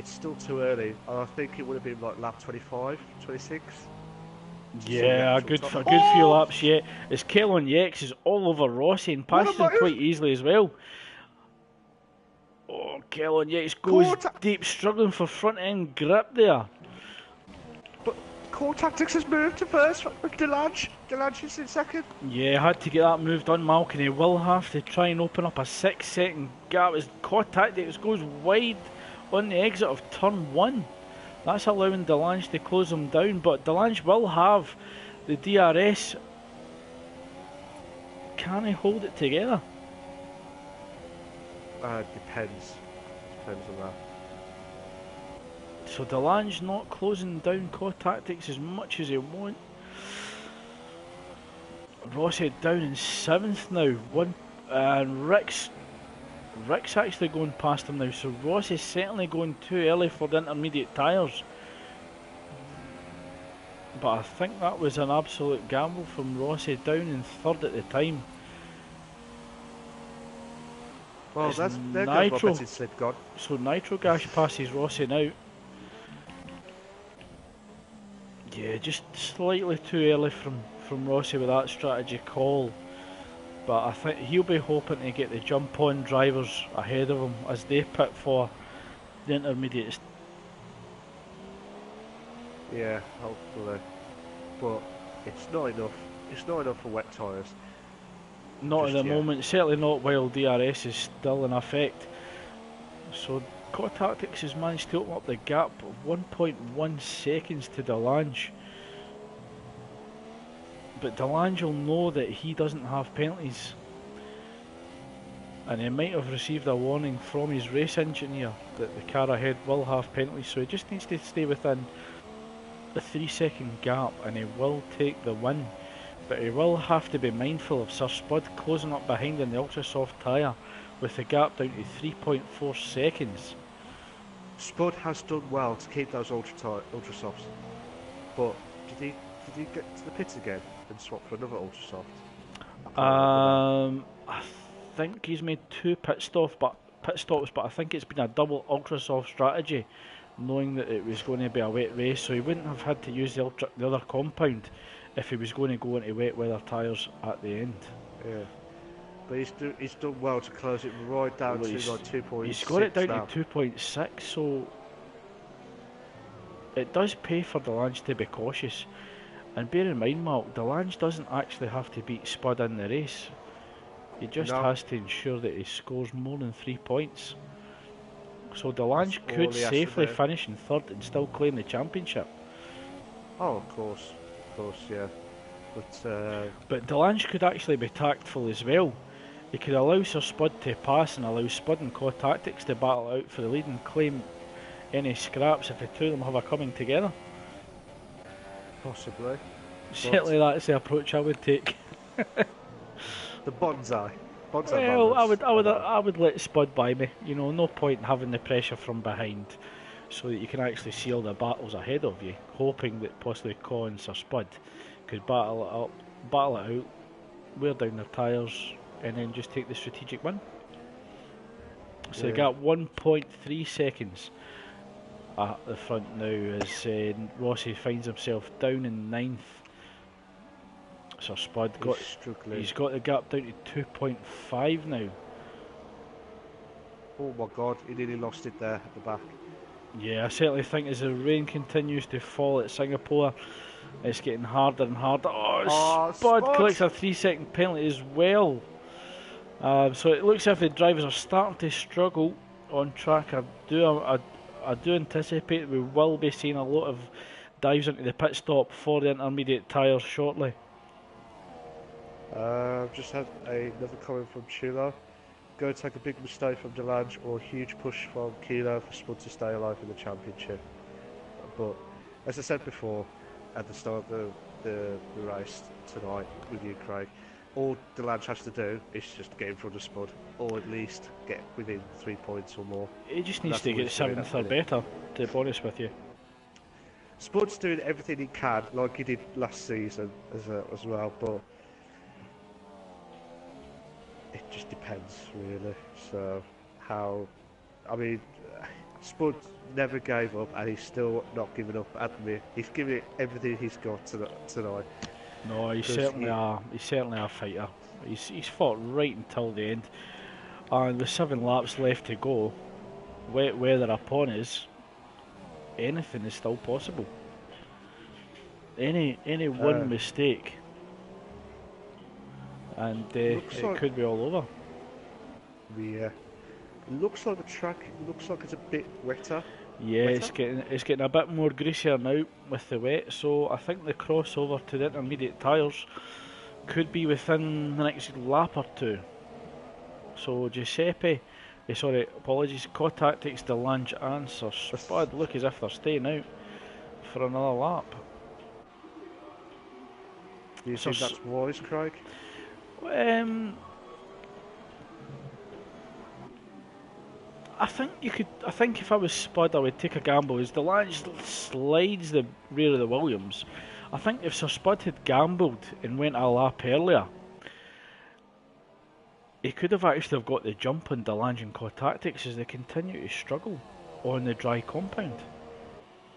still too early. I think it would have been like lap 25, 26. Yeah, a good few laps yet. As Kellon Yex is all over Rossi and passes him quite easily as well. Oh, Kellon Yates goes deep, struggling for front end grip there. But Core Tactics has moved to first with Delange. Delange is in second. Yeah, had to get that moved on, Malkin. He will have to try and open up a 6-second gap as Core Tactics goes wide on the exit of turn 1. That's allowing Delange to close him down, but Delange will have the DRS. Can he hold it together? Depends on that. So Delange not closing down Core Tactics as much as he want. Rossi down in 7th now. And Rick's actually going past him now. So Rossi's certainly going too early for the intermediate tyres. But I think that was an absolute gamble from Rossi, down in 3rd at the time. Well, there goes my betting slip gone. So Nitro Gas passes Rossi now. Yeah, just slightly too early from Rossi with that strategy call. But I think he'll be hoping to get the jump on drivers ahead of him as they pit for the intermediates. Yeah, hopefully. But it's not enough. It's not enough for wet tyres. Not at the moment, certainly not while DRS is still in effect. So Core Tactics has managed to open up the gap of 1.1 seconds to Delange. But Delange will know that he doesn't have penalties. And he might have received a warning from his race engineer that the car ahead will have penalties, so he just needs to stay within the 3-second gap and he will take the win. But he will have to be mindful of Sir Spud closing up behind in the ultra soft tyre with the gap down to 3.4 seconds. Spud has done well to keep those ultra softs, but did he get to the pits again and swap for another ultra soft? I think he's made two pit stops, but I think it's been a double ultra soft strategy, knowing that it was going to be a wet race, so he wouldn't have had to use the other compound if he was going to go into wet weather tyres at the end. Yeah. But he's done well to close it right down Well, to like 2.6. he's got it down now. to 2.6, so it does pay for Delange to be cautious. And bear in mind, Mark, Delange doesn't actually have to beat Spud in the race. He just has to ensure that he scores more than 3 points. So Delange could safely finish in third and still claim the championship. Oh, of course, yeah. But Delange could actually be tactful as well. He could allow Sir Spud to pass and allow Spud and Co Tactics to battle out for the lead and claim any scraps if the two of them have a coming together. Possibly. Certainly that's the approach I would take. The bonsai. Well, I would let Spud by me. You know, no point in having the pressure from behind, so that you can actually see all the battles ahead of you, hoping that possibly Co and Sir Spud could battle it out, wear down their tyres, and then just take the strategic win. So they got 1.3 seconds at the front now as Rossi finds himself down in ninth. So Spud he's got the gap down to 2.5 now. Oh my god, he nearly lost it there at the back. Yeah, I certainly think as the rain continues to fall at Singapore, it's getting harder and harder. Spud collects a 3-second penalty as well. So it looks as if the drivers are starting to struggle on track. I do anticipate we will be seeing a lot of dives into the pit stop for the intermediate tyres shortly. I've just had another comment from Chulo. Going to take a big mistake from Delange or a huge push from Kilo for Spud to stay alive in the championship. But as I said before, at the start of the race tonight with you, Craig, all Delange has to do is just get in front of Spud, or at least get within 3 points or more. He just needs to get 7th or better, to be honest with you. Spud's doing everything he can, like he did last season as well, but it just depends, really. So, Spud never gave up, and he's still not giving up at me. He's giving it everything he's got tonight. No, he's certainly a fighter. He's fought right until the end, and with 7 laps left to go, wet weather upon us, anything is still possible. Any one mistake, and it could be all over. Yeah, it looks like the track looks like it's a bit wetter. Yeah, it's getting a bit more greasier now with the wet, so I think the crossover to the intermediate tyres could be within the next lap or two. So Co Tactics, Delange and Sir Spud look as if they're staying out for another lap. Do you think that's wise, Craig? I think if I was Spud, I would take a gamble. As Delange slides the rear of the Williams, I think if Sir Spud had gambled and went a lap earlier, he could have actually got the jump on Delange and Co Tactics as they continue to struggle on the dry compound.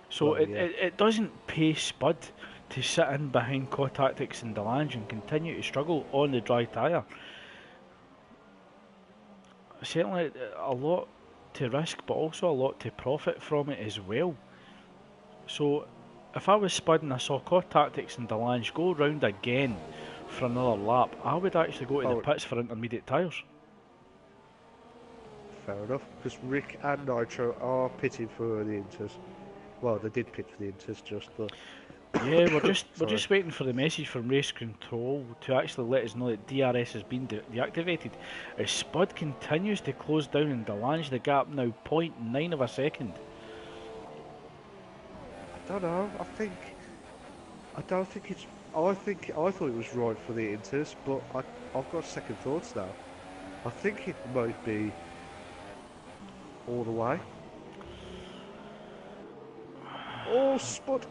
So it doesn't pay Spud to sit in behind Co Tactics and Delange and continue to struggle on the dry tyre. Certainly a lot to risk, but also a lot to profit from it as well. So if I was Spud and I saw Co Tactics and Delange go round again for another lap, I would actually go to the pits for intermediate tyres. Fair enough, because Rick and Nitro are pitting for the Inters. Well, they did pit for the Inters but... Yeah, we're just waiting for the message from Race Control to actually let us know that DRS has been deactivated. As Spud continues to close down and Delange the gap now 0.9 of a second. I don't know. I thought it was right for the Inters, but I've got second thoughts now. I think it might be all the way. Oh, Spud!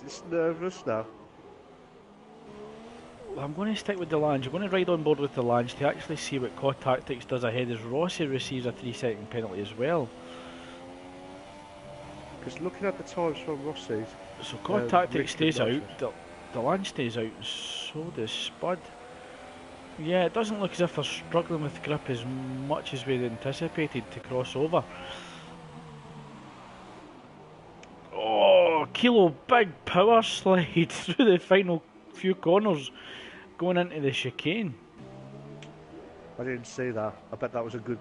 It's nervous now. I'm going to stick with Delange. I'm going to ride on board with Delange to actually see what Core Tactics does ahead as Rossi receives a 3-second penalty as well. Because looking at the times from Rossi's, So Core Tactics Rick stays and out, Nitro. Delange stays out, so does Spud. Yeah, it doesn't look as if they're struggling with grip as much as we'd anticipated to cross over. Oh, Kilo, big power slide through the final few corners, going into the chicane. I didn't see that. I bet that was a good.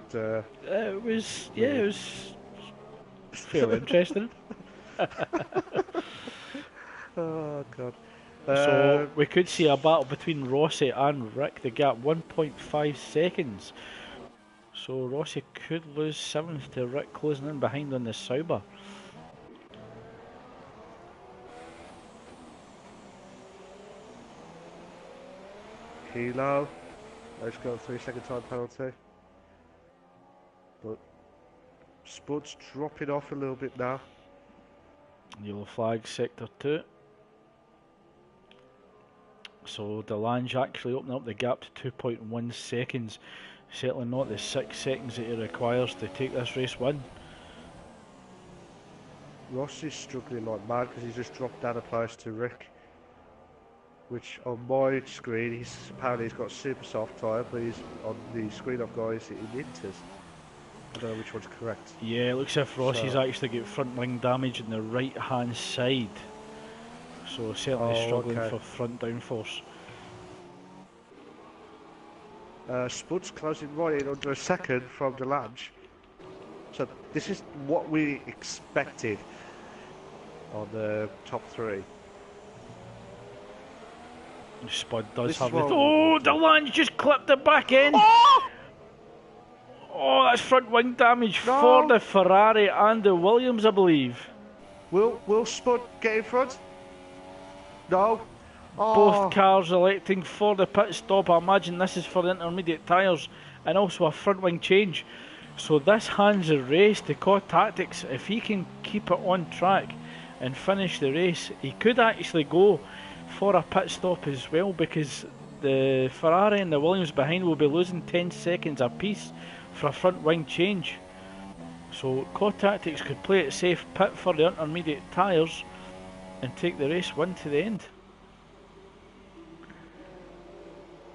It was, yeah, it was fairly interesting. Oh god. So we could see a battle between Rossi and Rick. The gap 1.5 seconds. So Rossi could lose 7th to Rick closing in behind on the Sauber. Kilo. Let's go 3-second time penalty. But Spud's dropping off a little bit now. Yellow flag, sector 2. So Delange actually opening up the gap to 2.1 seconds. Certainly not the 6 seconds that he requires to take this race win. Ross is struggling like mad because he's just dropped down a place to Rick. Which on my screen, apparently he's got super soft tyre, but he's on the screen I've got is Invictus. I don't know which one's correct. Yeah, it looks as if Rossi's actually got front wing damage on the right hand side. So certainly struggling for front downforce. Spud's closing right in under a second from Delange. So this is what we expected on the top 3. Spud does This have is the... what Oh, Delange just clipped the back end! Oh! Oh, that's front wing damage for the Ferrari and the Williams, I believe. Will Spud get in front? No. Oh. Both cars electing for the pit stop. I imagine this is for the intermediate tyres and also a front wing change. So this hands the race to Core Tactics. If he can keep it on track and finish the race, he could actually go for a pit stop as well, because the Ferrari and the Williams behind will be losing 10 seconds apiece for a front wing change. So Core Tactics could play it safe, pit for the intermediate tyres and take the race win to the end.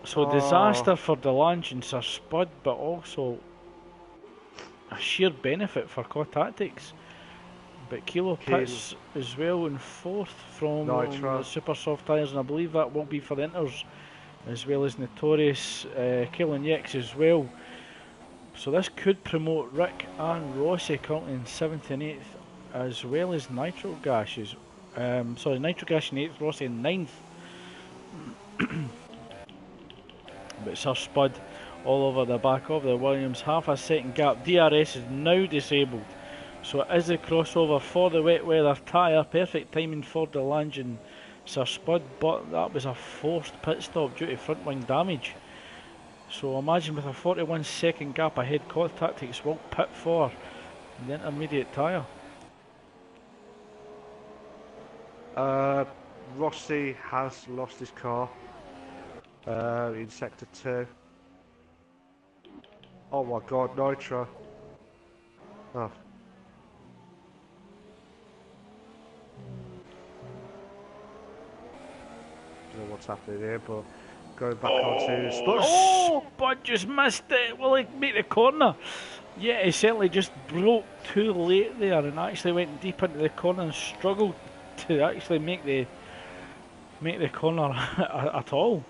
So disaster for Delange and Sir Spud, but also a sheer benefit for Core Tactics. But Kilo pits as well in 4th from the super soft tyres, and I believe that will be for the Inters, as well as Notorious Killing Yeks as well. So this could promote Rick and Rossi currently in 7th and 8th, as well as Nitro Gas. Nitro Gas in 8th, Rossi in 9th. But Sir Spud all over the back of the Williams, half a second gap. DRS is now disabled, so it is a crossover for the wet weather tyre. Perfect timing for Delange and Sir Spud, but that was a forced pit stop due to front wing damage. So imagine with a 41 second gap ahead, Core Tactics will pit for the intermediate tyre. Rossi has lost his car in sector 2. Oh my god, Nitro. Oh. Don't know what's happening here, but going back onto Spud. Oh, Spud just missed it. Will he make the corner? Yeah, he certainly just broke too late there and actually went deep into the corner and struggled to actually make the corner at all.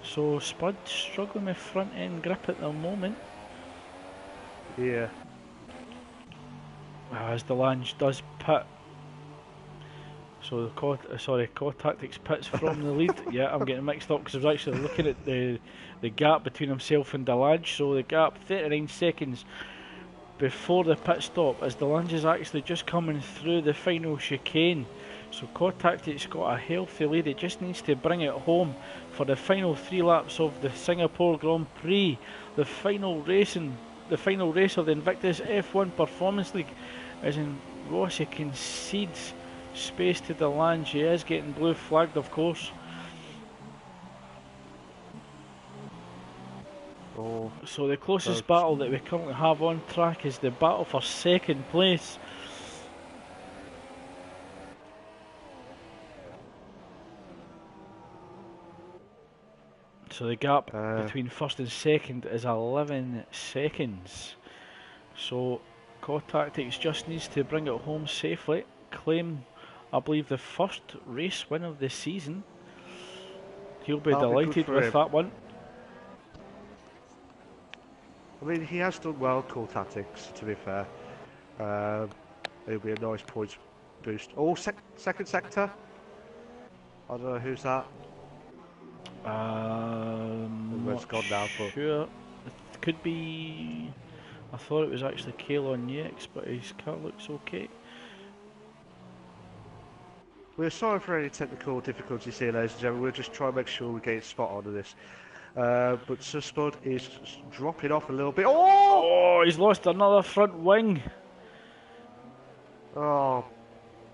So Spud struggling with front end grip at the moment. Yeah. As Delange does pit. So the Core Tactics pits from the lead. Yeah, I'm getting mixed up because I was actually looking at the gap between himself and Delange. So the gap 39 seconds before the pit stop, as Delange is actually just coming through the final chicane. So Core Tactics got a healthy lead. It just needs to bring it home for the final 3 laps of the Singapore Grand Prix, the final race of the Invictus F1 Performance League, as in Rossi concedes space to Delange. He is getting blue flagged, of course. or So the closest both. battle that we currently have on track is the battle for second place. So the gap between first and second is 11 seconds. So Core Tactics just needs to bring it home safely, claim, I believe, the first race win of the season. He'll be That'll be good delighted for with him. that one. I mean, he has done well, Core Tactics, to be fair. It'll be a nice points boost. Oh, second sector? I don't know who's that. It's Not gone now, but sure. It could be. I thought it was actually Kalon Yates, but his car looks okay. we're sorry for any technical difficulties here, ladies and gentlemen. We'll just try and make sure we get it spot on to this. But Spud is dropping off a little bit. Oh! Oh, he's lost another front wing. Oh,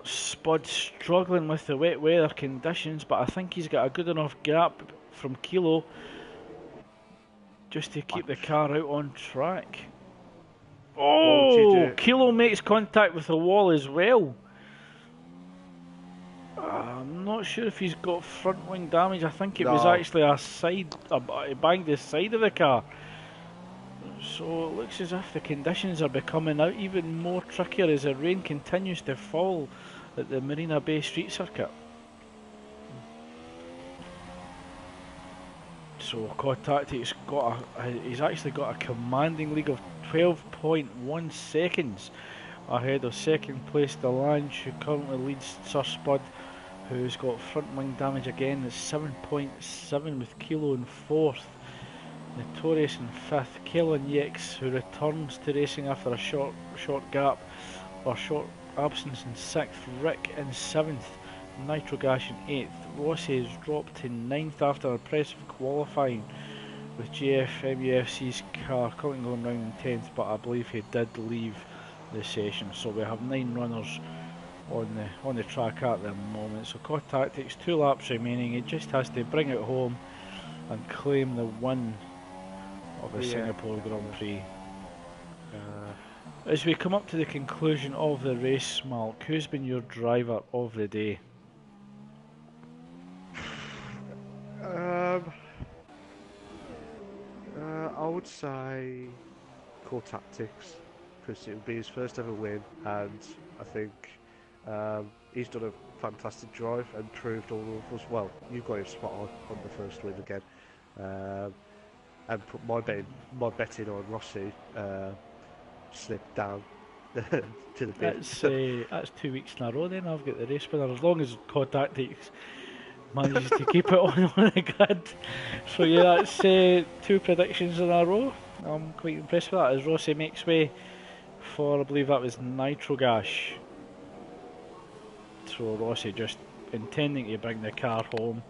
Spud struggling with the wet weather conditions, but I think he's got a good enough gap from Kilo just to keep the car out on track. Oh, Kilo makes contact with the wall as well. I'm not sure if he's got front wing damage. I think it was actually a side. He banged the side of the car. So it looks as if the conditions are becoming out even more trickier as the rain continues to fall at the Marina Bay Street Circuit. So Core Tactics he's actually got a commanding lead of 12.1 seconds ahead of second place Delange, who currently leads Sir Spud, who's got front wing damage again. It's 7.7 with Kilo in fourth. Notorious in fifth. Kellen Yates, who returns to racing after a short gap or short absence, in sixth. Rick in seventh. Nitrogash in eighth. Rossi has dropped to ninth after impressive qualifying with GFMUFC's car currently going round in 10th, but I believe he did leave the session. So we have 9 runners on the track at the moment. So Core Tactics, 2 laps remaining. He just has to bring it home and claim the win of the Singapore Grand Prix. As we come up to the conclusion of the race, Malk, who's been your driver of the day? I would say Core Tactics, because it would be his first ever win, and I think he's done a fantastic drive and proved all of us. Well, you got him spot on the first win again, and put my betting on Rossi slipped down to the bit. That's 2 weeks in a row. Then I've got the race winner, as long as Core Tactics manages to keep it on the grid. So yeah, that's 2 predictions in a row. I'm quite impressed with that, as Rossi makes way for, I believe that was Nitrogash. So Rossi just intending to bring the car home.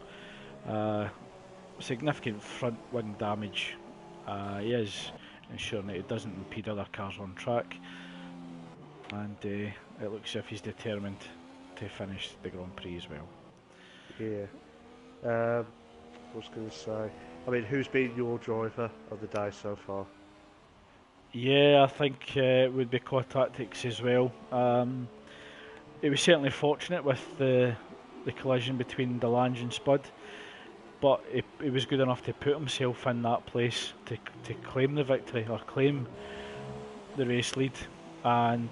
Significant front wing damage. He is ensuring that it doesn't impede other cars on track, and it looks as if he's determined to finish the Grand Prix as well. Yeah. I was going to say, I mean, who's been your driver of the day so far? Yeah, I think it would be Core Tactics as well. It was certainly fortunate with the collision between Delange and Spud, but he was good enough to put himself in that place to claim the victory, or claim the race lead, and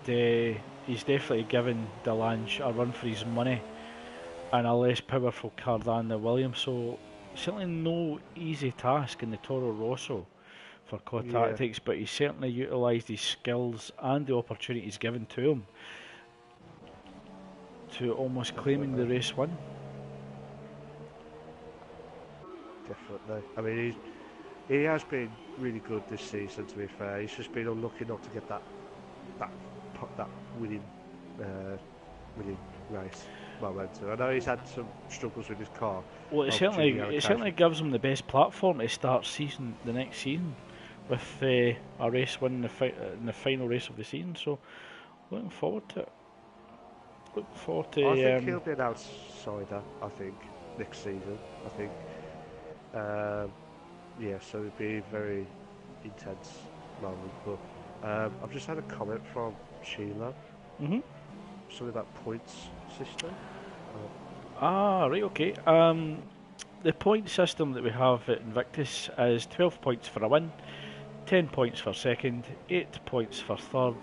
he's definitely given Delange a run for his money and a less powerful car than the Williams. So certainly no easy task in the Toro Rosso for Core Tactics, but he certainly utilised his skills and the opportunities given to him to almost claiming the race win. Definitely. I mean, he has been really good this season, to be fair. He's just been unlucky not to get that winning race momentum. I know he's had some struggles with his car. Well, it certainly gives him the best platform to start the next season, with a race win in the final race of the season. So looking forward to it. I think he'll be an outsider, I think, next season. I think, so it'd be very intense moment. But I've just had a comment from Sheila, Mhm. something about points system. Ah, right, okay. The point system that we have at Invictus is 12 points for a win, 10 points for second, 8 points for third,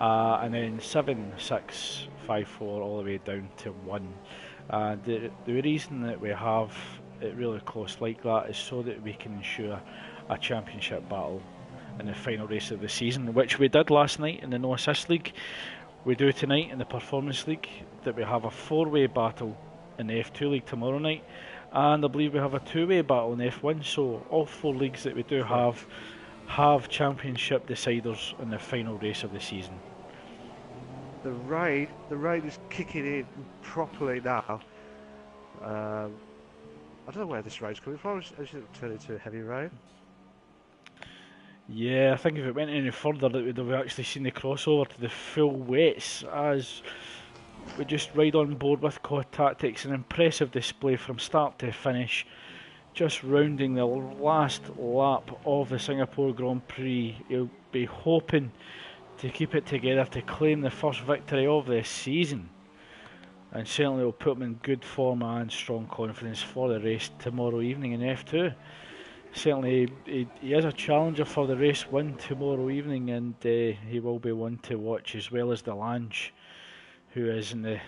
and then 7, 6, 5, 4, all the way down to 1. The reason that we have it really close like that is so that we can ensure a championship battle in the final race of the season, which we did last night in the No Assist League. We do tonight in the Performance League, that we have a 4-way battle in the F2 League tomorrow night, and I believe we have a 2-way battle in the F1, so all 4 leagues that we do have championship deciders in the final race of the season. The rain is kicking in properly now. I don't know where this rain's coming from. As it turned into heavy rain. Yeah, I think if it went any further, that we'd have actually seen the crossover to the full wets, as we just ride on board with COD Tactics. An impressive display from start to finish, just rounding the last lap of the Singapore Grand Prix. He'll be hoping to keep it together to claim the first victory of the season, and certainly will put him in good form and strong confidence for the race tomorrow evening in F2. Certainly he is a challenger for the race win tomorrow evening, and he will be one to watch, as well as Delange, who is in the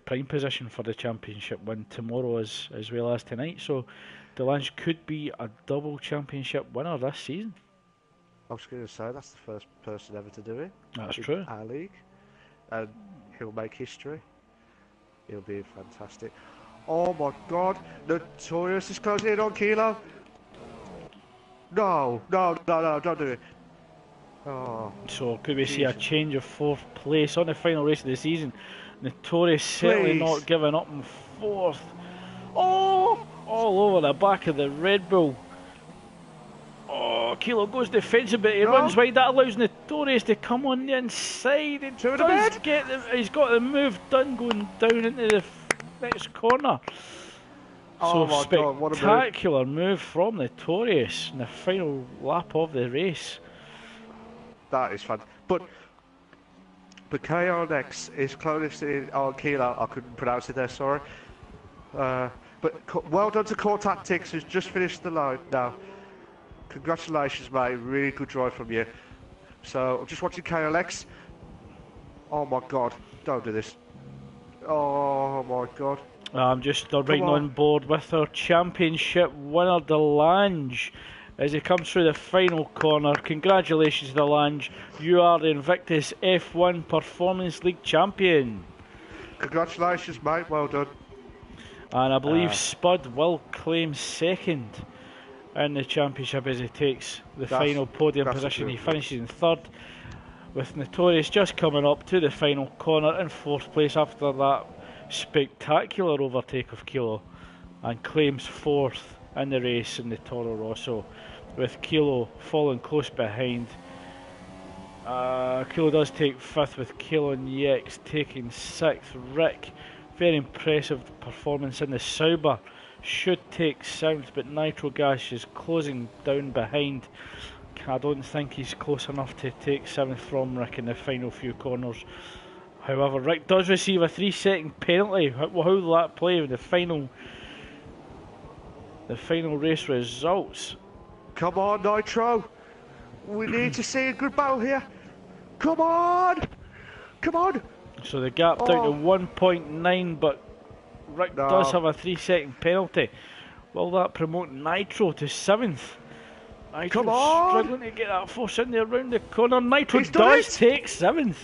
prime position for the championship win tomorrow as well as tonight. So Delange could be a double championship winner this season. I was going to say that's the first person ever to do it. That's in true. Our league, and he'll make history. He'll be fantastic. Oh my God! Notorious is closing in on Kilo. No, don't do it. Oh. So could we see a Jesus. change of 4th place on the final race of the season? Notorious certainly not giving up in 4th. Oh, all over the back of the Red Bull. Oh, Kilo goes defensive, but he runs wide. That allows Notorious to come on the inside. He's got the move done, going down into the next corner. Oh So my God, what a spectacular move from Notorious in the final lap of the race. That is fun. But KRX is closest in on Kilo. I couldn't pronounce it there, sorry. But well done to Core Tactics, who's just finished the line now. Congratulations, mate. Really good drive from you. So I'm just watching KLX. Oh my God! Don't do this. Oh my God! I'm just riding on board with our championship winner, Delange, as he comes through the final corner. Congratulations, Delange. You are the Invictus F1 Performance League champion. Congratulations, mate. Well done. And I believe Spud will claim second in the championship as he takes the final podium position. He finishes in 3rd, with Notorious just coming up to the final corner in 4th place after that spectacular overtake of Kilo, and claims 4th in the race in the Toro Rosso, with Kilo falling close behind. Kilo does take 5th, with Kilo and Yex taking 6th. Rick, very impressive performance in the Sauber, should take 7th, but Nitro Gas is closing down behind. I don't think he's close enough to take 7th from Rick in the final few corners. However, Rick does receive a 3-second penalty. How will that play with the final race results? Come on, Nitro. We need to see a good battle here. Come on! Come on! So the gap down to 1.9, but Rick does have a 3-second penalty. Will that promote Nitro to 7th? Nitro struggling to get that force in there around the corner. Nitro does take 7th.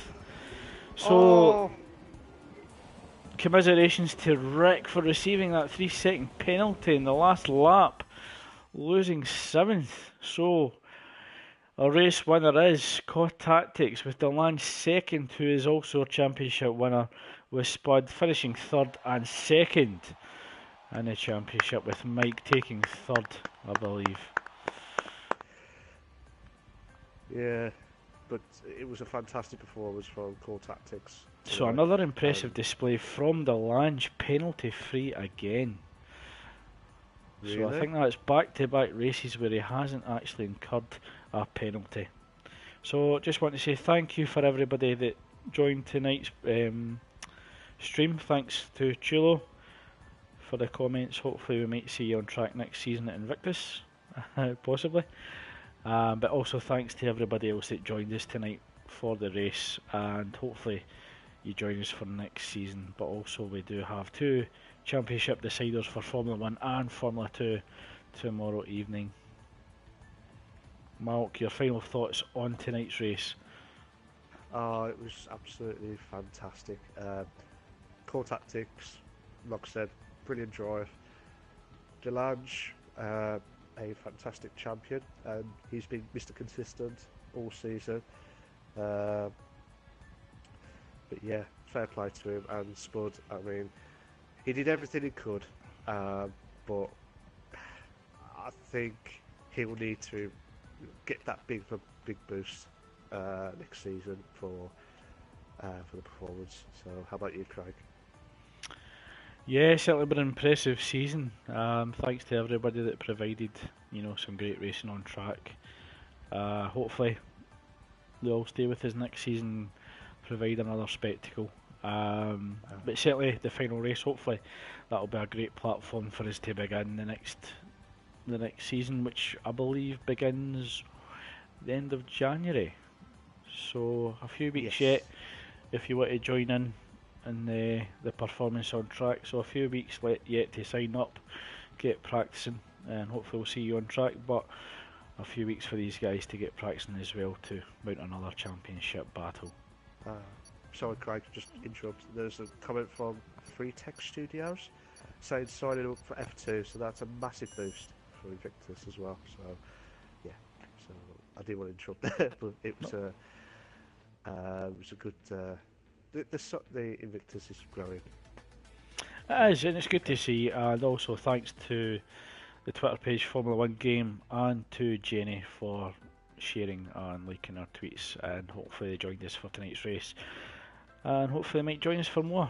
So, commiserations to Rick for receiving that 3-second penalty in the last lap, losing 7th. So, a race winner is COD Tactics, with Delange 2nd, who is also a championship winner, with Spud finishing 3rd and 2nd in the championship, with Mike taking 3rd, I believe. Yeah, but it was a fantastic performance from Core Tactics. So another impressive display from Delange, penalty free again. So I Really? think that's back-to-back races where he hasn't actually incurred a penalty. So just want to say thank you for everybody that joined tonight's stream. Thanks to Chulo for the comments. Hopefully we might see you on track next season at Invictus, possibly. But also thanks to everybody else that joined us tonight for the race, and hopefully you join us for next season. But also we do have 2 championship deciders for Formula 1 and Formula 2 tomorrow evening. Malk, your final thoughts on tonight's race? Oh, it was absolutely fantastic. Core tactics, like I said, brilliant drive. Delange, a fantastic champion, and he's been Mr. Consistent all season. But yeah, fair play to him. And Spud, I mean, he did everything he could, but I think he will need to get that big boost next season for the performance. So, how about you, Craig? Yeah, certainly been an impressive season. Thanks to everybody that provided, some great racing on track. Hopefully they'll stay with us next season, provide another spectacle. But certainly the final race, hopefully that'll be a great platform for us to begin the next season, which I believe begins the end of January. So a few weeks yet if you want to join in the performance on track. So a few weeks yet to sign up, get practicing, and hopefully we'll see you on track. But a few weeks for these guys to get practicing as well to mount another championship battle. Sorry, Craig, just interrupt. There's a comment from Free Tech Studios saying signing up for F2, so that's a massive boost for Invictus as well. So yeah, so I didn't want to interrupt there, but it was a good. The Invictus is growing. It is, and it's good to see. And also thanks to the Twitter page Formula One Game and to Jenny for sharing and liking our tweets. And hopefully they joined us for tonight's race, and hopefully they might join us for more.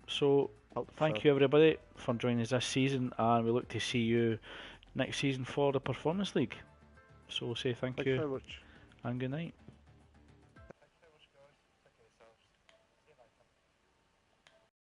So thank you everybody for joining us this season, and we look to see you next season for the Performance League. So we'll say thank you very much and good night.